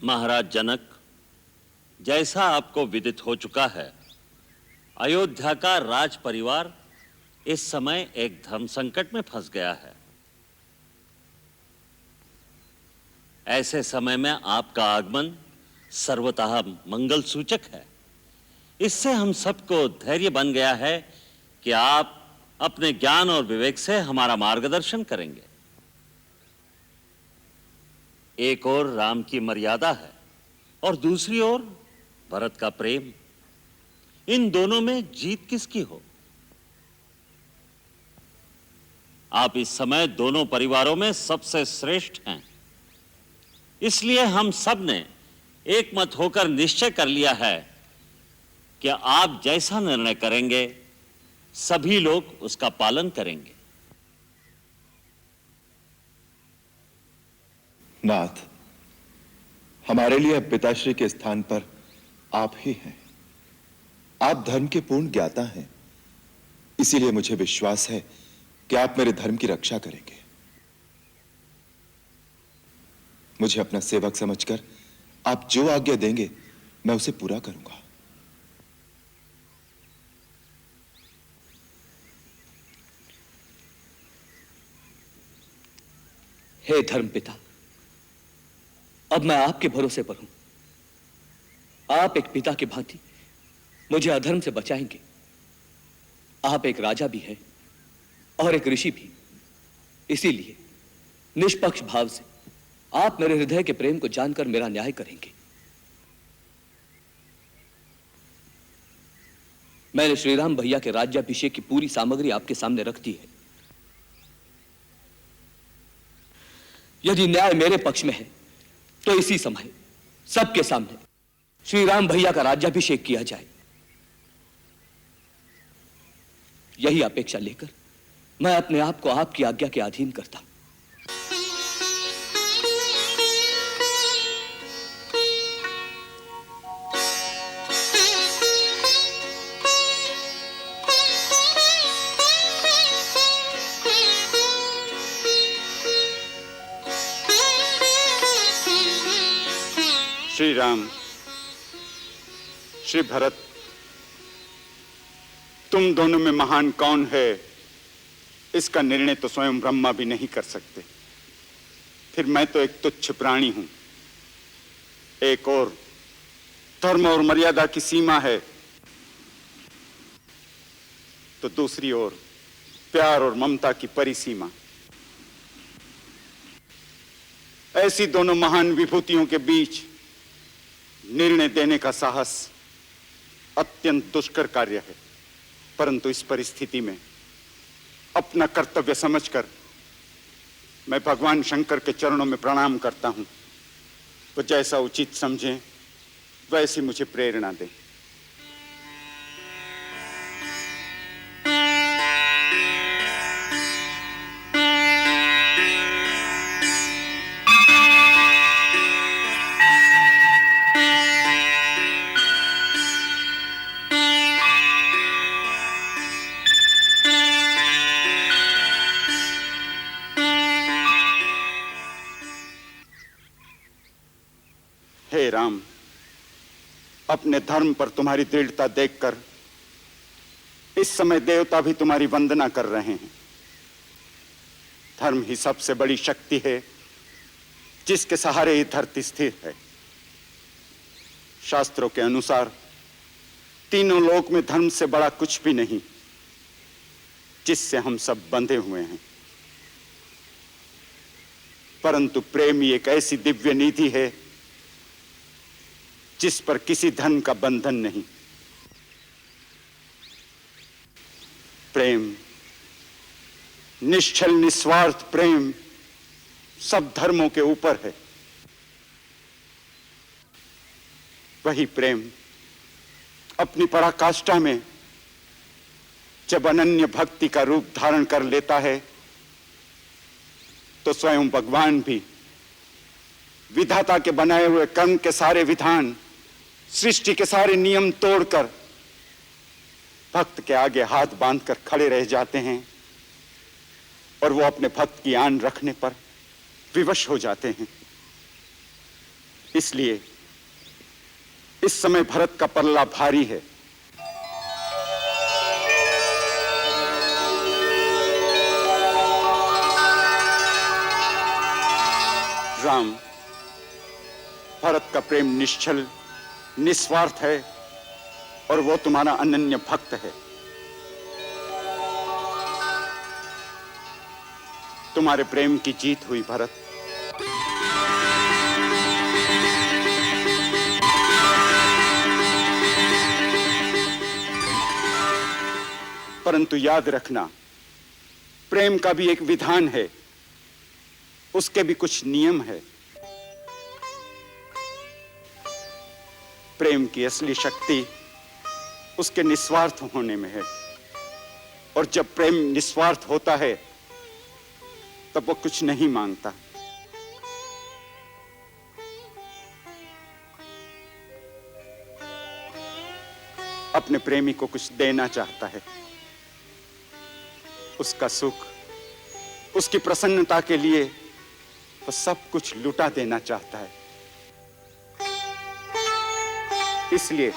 Speaker 15: महाराज जनक, जैसा आपको विदित हो चुका है, अयोध्या का राज परिवार इस समय एक धर्म संकट में फंस गया है। ऐसे समय में आपका आगमन सर्वतः मंगल सूचक है। इससे हम सबको धैर्य बन गया है कि आप अपने ज्ञान और विवेक से हमारा मार्गदर्शन करेंगे। एक ओर राम की मर्यादा है और दूसरी ओर भरत का प्रेम। इन दोनों में जीत किसकी हो? आप इस समय दोनों परिवारों में सबसे श्रेष्ठ हैं। इसलिए हम सब ने एक मत होकर निश्चय कर लिया है कि आप जैसा निर्णय करेंगे सभी लोग उसका पालन करेंगे।
Speaker 13: नाथ, हमारे लिए अब पिताश्री के स्थान पर आप ही हैं। आप धर्म के पूर्ण ज्ञाता हैं, इसीलिए मुझे विश्वास है कि आप मेरे धर्म की रक्षा करेंगे। मुझे अपना सेवक समझकर आप जो आज्ञा देंगे मैं उसे पूरा करूंगा।
Speaker 5: हे धर्म पिता, अब मैं आपके भरोसे पर हूं। आप एक पिता की भांति मुझे अधर्म से बचाएंगे। आप एक राजा भी हैं और एक ऋषि भी, इसीलिए निष्पक्ष भाव से आप मेरे हृदय के प्रेम को जानकर मेरा न्याय करेंगे। मैंने श्रीराम भैया के राज्याभिषेक की पूरी सामग्री आपके सामने रख दी है। यदि न्याय मेरे पक्ष में है तो इसी समय सबके सामने श्री राम भैया का राज्याभिषेक किया जाए। यही अपेक्षा लेकर मैं अपने आप को आपकी आज्ञा के अधीन करता हूं।
Speaker 11: श्री राम, श्री भरत, तुम दोनों में महान कौन है इसका निर्णय तो स्वयं ब्रह्मा भी नहीं कर सकते। फिर मैं तो एक तुच्छ प्राणी हूं। एक और धर्म और मर्यादा की सीमा है, तो दूसरी ओर प्यार और ममता की परिसीमा। ऐसी दोनों महान विभूतियों के बीच निर्णय देने का साहस अत्यंत दुष्कर कार्य है, परंतु इस परिस्थिति में अपना कर्तव्य समझकर मैं भगवान शंकर के चरणों में प्रणाम करता हूं। वो जैसा उचित समझें वैसी मुझे प्रेरणा दें। हे राम, अपने धर्म पर तुम्हारी दृढ़ता देखकर इस समय देवता भी तुम्हारी वंदना कर रहे हैं। धर्म ही सबसे बड़ी शक्ति है जिसके सहारे ही धरती स्थिर है। शास्त्रों के अनुसार तीनों लोक में धर्म से बड़ा कुछ भी नहीं, जिससे हम सब बंधे हुए हैं। परंतु प्रेम ही एक ऐसी दिव्य निधि है जिस पर किसी धन का बंधन नहीं। प्रेम, निश्चल निस्वार्थ प्रेम सब धर्मों के ऊपर है। वही प्रेम अपनी पराकाष्ठा में जब अनन्य भक्ति का रूप धारण कर लेता है, तो स्वयं भगवान भी विधाता के बनाए हुए कर्म के सारे विधान, सृष्टि के सारे नियम तोड़कर भक्त के आगे हाथ बांधकर खड़े रह जाते हैं और वो अपने भक्त की आन रखने पर विवश हो जाते हैं। इसलिए इस समय भरत का पल्ला भारी है। राम, भरत का प्रेम निश्चल निस्वार्थ है और वो तुम्हारा अनन्य भक्त है। तुम्हारे प्रेम की जीत हुई भरत। परंतु याद रखना, प्रेम का भी एक विधान है, उसके भी कुछ नियम है। प्रेम की असली शक्ति उसके निस्वार्थ होने में है, और जब प्रेम निस्वार्थ होता है तब वो कुछ नहीं मांगता। अपने प्रेमी को कुछ देना चाहता है, उसका सुख, उसकी प्रसन्नता के लिए वो सब कुछ लुटा देना चाहता है। इसलिए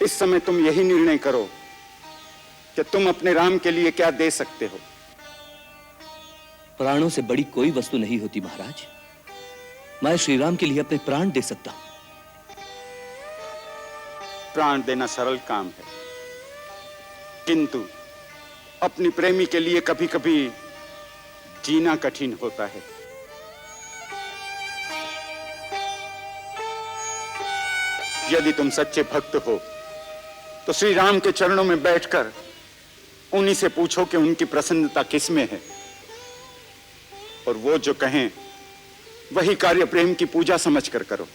Speaker 11: इस समय तुम यही निर्णय करो कि तुम अपने राम के लिए क्या दे सकते हो।
Speaker 5: प्राणों से बड़ी कोई वस्तु नहीं होती महाराज। मैं श्री राम के लिए अपने प्राण दे सकता हूं।
Speaker 11: प्राण देना सरल काम है, किंतु अपनी प्रेमी के लिए कभी कभी जीना कठिन होता है। यदि तुम सच्चे भक्त हो तो श्री राम के चरणों में बैठकर उन्हीं से पूछो कि उनकी प्रसन्नता किस में है, और वो जो कहें वही कार्य प्रेम की पूजा समझकर करो।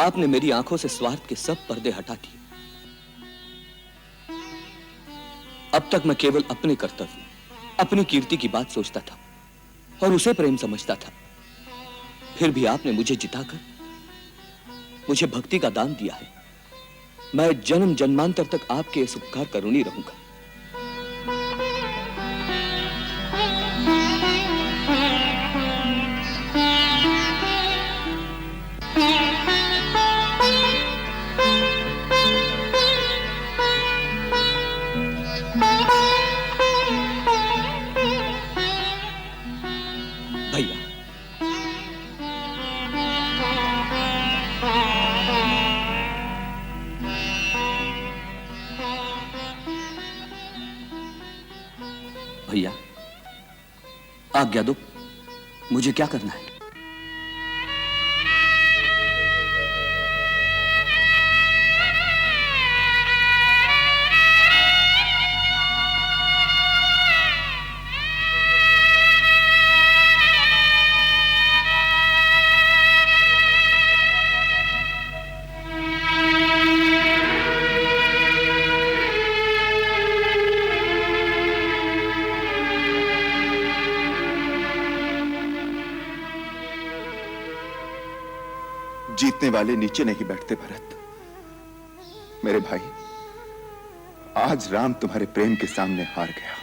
Speaker 5: आपने मेरी आंखों से स्वार्थ के सब पर्दे हटा दिए। अब तक मैं केवल अपने कर्तव्य, अपनी कीर्ति की बात सोचता था और उसे प्रेम समझता था। फिर भी आपने मुझे जिताकर मुझे भक्ति का दान दिया है। मैं जन्म जन्मांतर तक आपके इस उपकार का ऋणी रहूंगा। भैया, भैया आज्ञा दो, मुझे क्या करना है?
Speaker 13: जीतने वाले नीचे नहीं बैठते भरत। मेरे भाई, आज राम तुम्हारे प्रेम के सामने हार गया।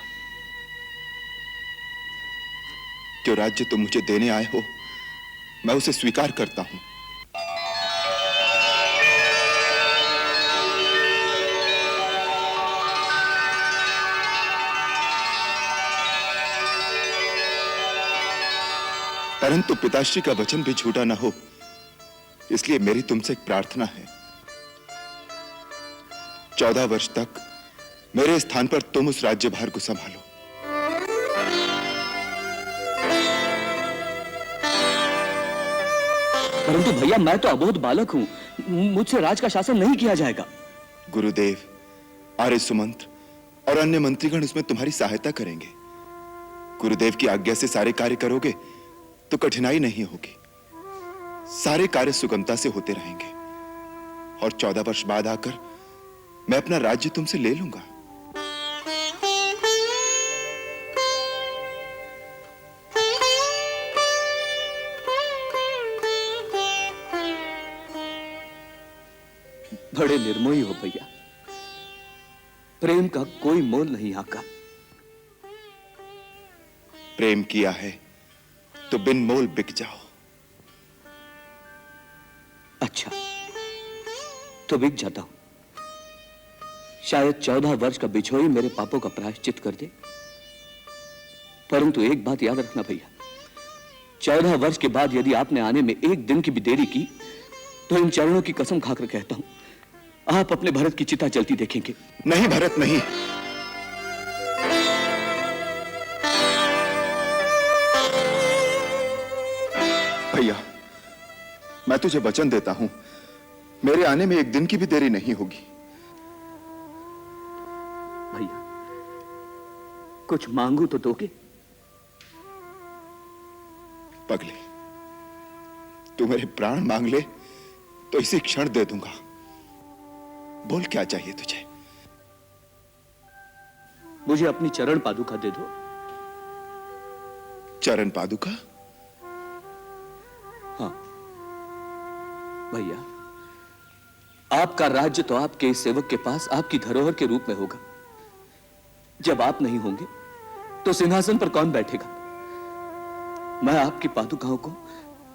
Speaker 13: जो राज्य तुम मुझे देने आए हो, मैं उसे स्वीकार करता हूं। परंतु पिताश्री का वचन भी झूठा ना हो, इसलिए मेरी तुमसे एक प्रार्थना है। 14 वर्ष तक मेरे स्थान पर तुम उस राज्यभार को संभालो।
Speaker 5: परंतु भैया, मैं तो अबोध बालक हूं, मुझसे राज का शासन नहीं किया जाएगा।
Speaker 13: गुरुदेव, आर्य सुमंत्र और अन्य मंत्रीगण उसमें तुम्हारी सहायता करेंगे। गुरुदेव की आज्ञा से सारे कार्य करोगे तो कठिनाई नहीं होगी। सारे कार्य सुगमता से होते रहेंगे और 14 वर्ष बाद आकर मैं अपना राज्य तुमसे ले लूंगा।
Speaker 5: बड़े निर्मोही हो भैया। प्रेम का कोई मोल नहीं आका।
Speaker 13: प्रेम किया है तो बिन मोल बिक जाओ।
Speaker 5: अच्छा, तो बिक जाता हूं। शायद 14 वर्ष का बिछोही मेरे पापों का प्रायश्चित कर दे। परंतु एक बात याद रखना भैया, 14 वर्ष के बाद यदि आपने आने में एक दिन की भी देरी की तो इन चरणों की कसम खाकर कहता हूं, आप अपने भरत की चिता जलती देखेंगे।
Speaker 13: नहीं भरत, नहीं। भैया, मैं तुझे वचन देता हूं, मेरे आने में एक दिन की भी देरी नहीं होगी।
Speaker 5: भैया, कुछ मांगू तो दोगे?
Speaker 13: पगले, तू मेरे प्राण मांग ले तो इसी क्षण दे दूंगा। बोल, क्या चाहिए तुझे?
Speaker 5: मुझे अपनी चरण पादुका दे दो।
Speaker 13: चरण पादुका?
Speaker 5: हाँ भैया, आपका राज्य तो आपके इस सेवक के पास आपकी धरोहर के रूप में होगा। जब आप नहीं होंगे तो सिंहासन पर कौन बैठेगा? मैं आपकी पादुकाओं को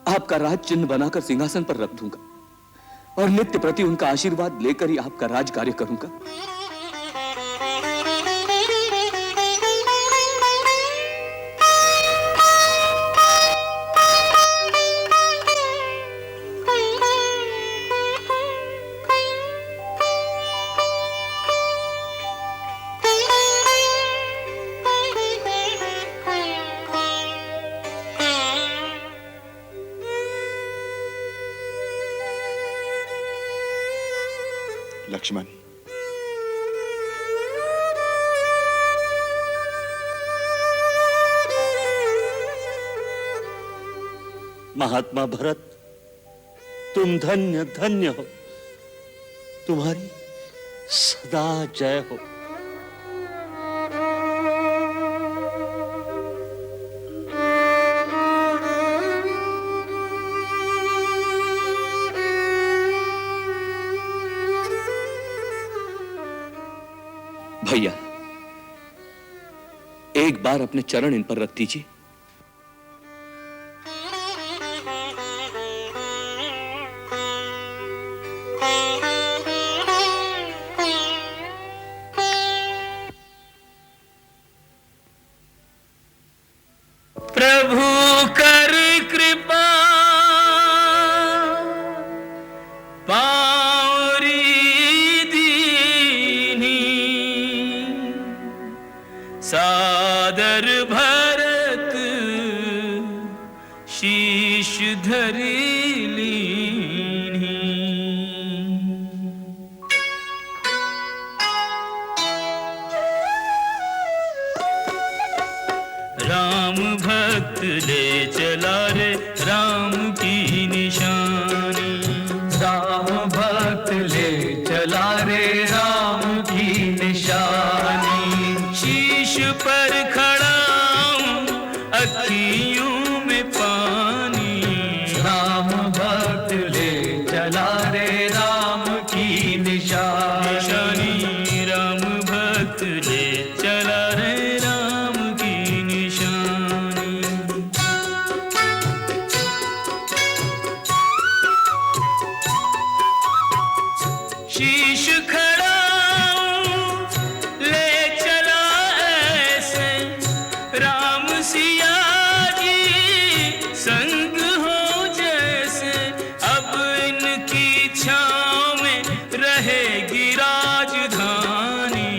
Speaker 5: आपका राज चिन्ह बनाकर सिंहासन पर रख दूंगा और नित्य प्रति उनका आशीर्वाद लेकर ही आपका राज कार्य करूंगा।
Speaker 13: लक्ष्मण,
Speaker 15: महात्मा भरत, तुम धन्य धन्य हो, तुम्हारी सदा जय हो।
Speaker 5: भैया, एक बार अपने चरण इन पर रख दीजिए।
Speaker 9: प्रभु कर कृपा पावरी दीनी, सादर भरत शीश धरी लीनी। राम भक्त ले चला रे राम की निशानी, राम भक्त ले चला रे राम की निशानी। शीश पर खड़ा हूँ अखियों में पानी, राम भक्त ले चला रे राम की निशानी। राम भक्त ले चला रे राम की निशानी। शीश खड़ा ले चला ऐसे राम सिया जी संग हो जैसे। अब इनकी छाँव में रहेगी राजधानी,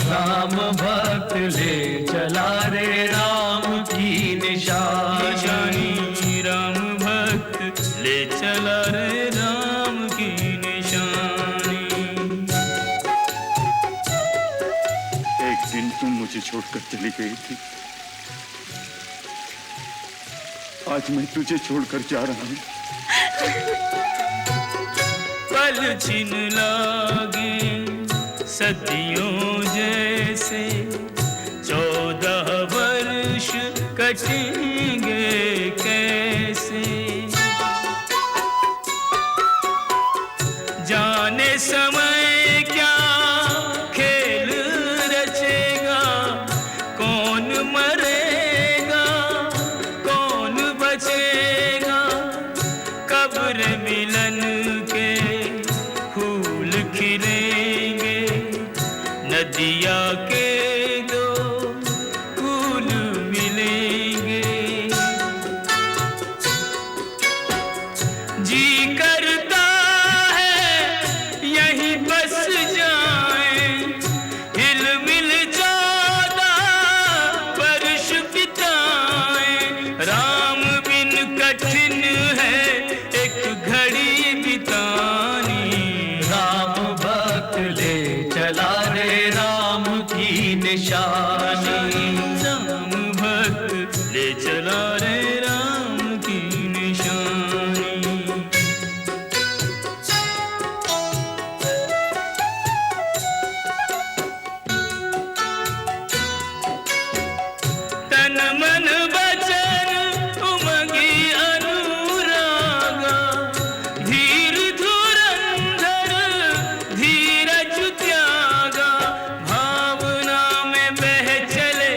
Speaker 9: राम भक्त ले चला रे राम की निशानी। राम भक्त ले चला रे राम की निशानी।
Speaker 11: एक दिन तुम मुझे छोड़कर चली गई थी, आज मैं तुझे छोड़कर जा रहा हूँ।
Speaker 9: पल छिन लागे सदियों जैसे, 14 वर्ष कटेंगे कैसे। जाने समय क्या खेल रचेगा, कौन मरेगा कौन बचेगा। कब्र मिलन के फूल खिलेंगे, नदिया के दो फूल मिलेंगे। जी करता है यहीं बस जाएं, हिल मिल 14 वर्ष बिताएं। राम बिन कठिन है एक घड़ी बितानी, राम भक्त ले चला रे राम की निशानी। राम भक्त ले चला रे राम की निशानी। तन मन वचन उमगी अनुरागा, धीर धुरंधर धीरज त्यागा। भावना में बह चले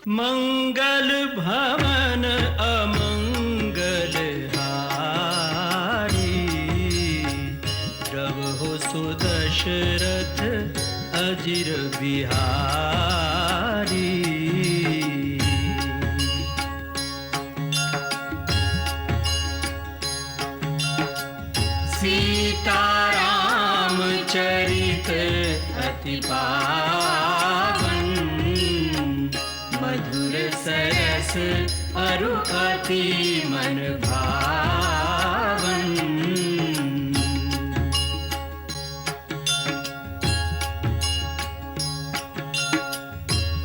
Speaker 9: मंगल भवन अमंगल हारी, रहो सुदशरथ अजिर बिहारी। सीताराम चरित अति पावन, मधुर सरस अरु अति मन भावन।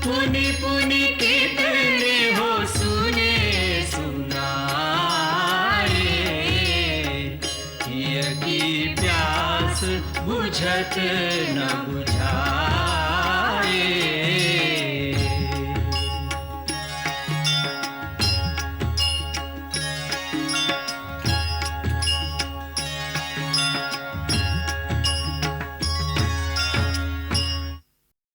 Speaker 9: पुनि पुनि कितने हो सुने सुनाए, हिय की प्यास बुझत न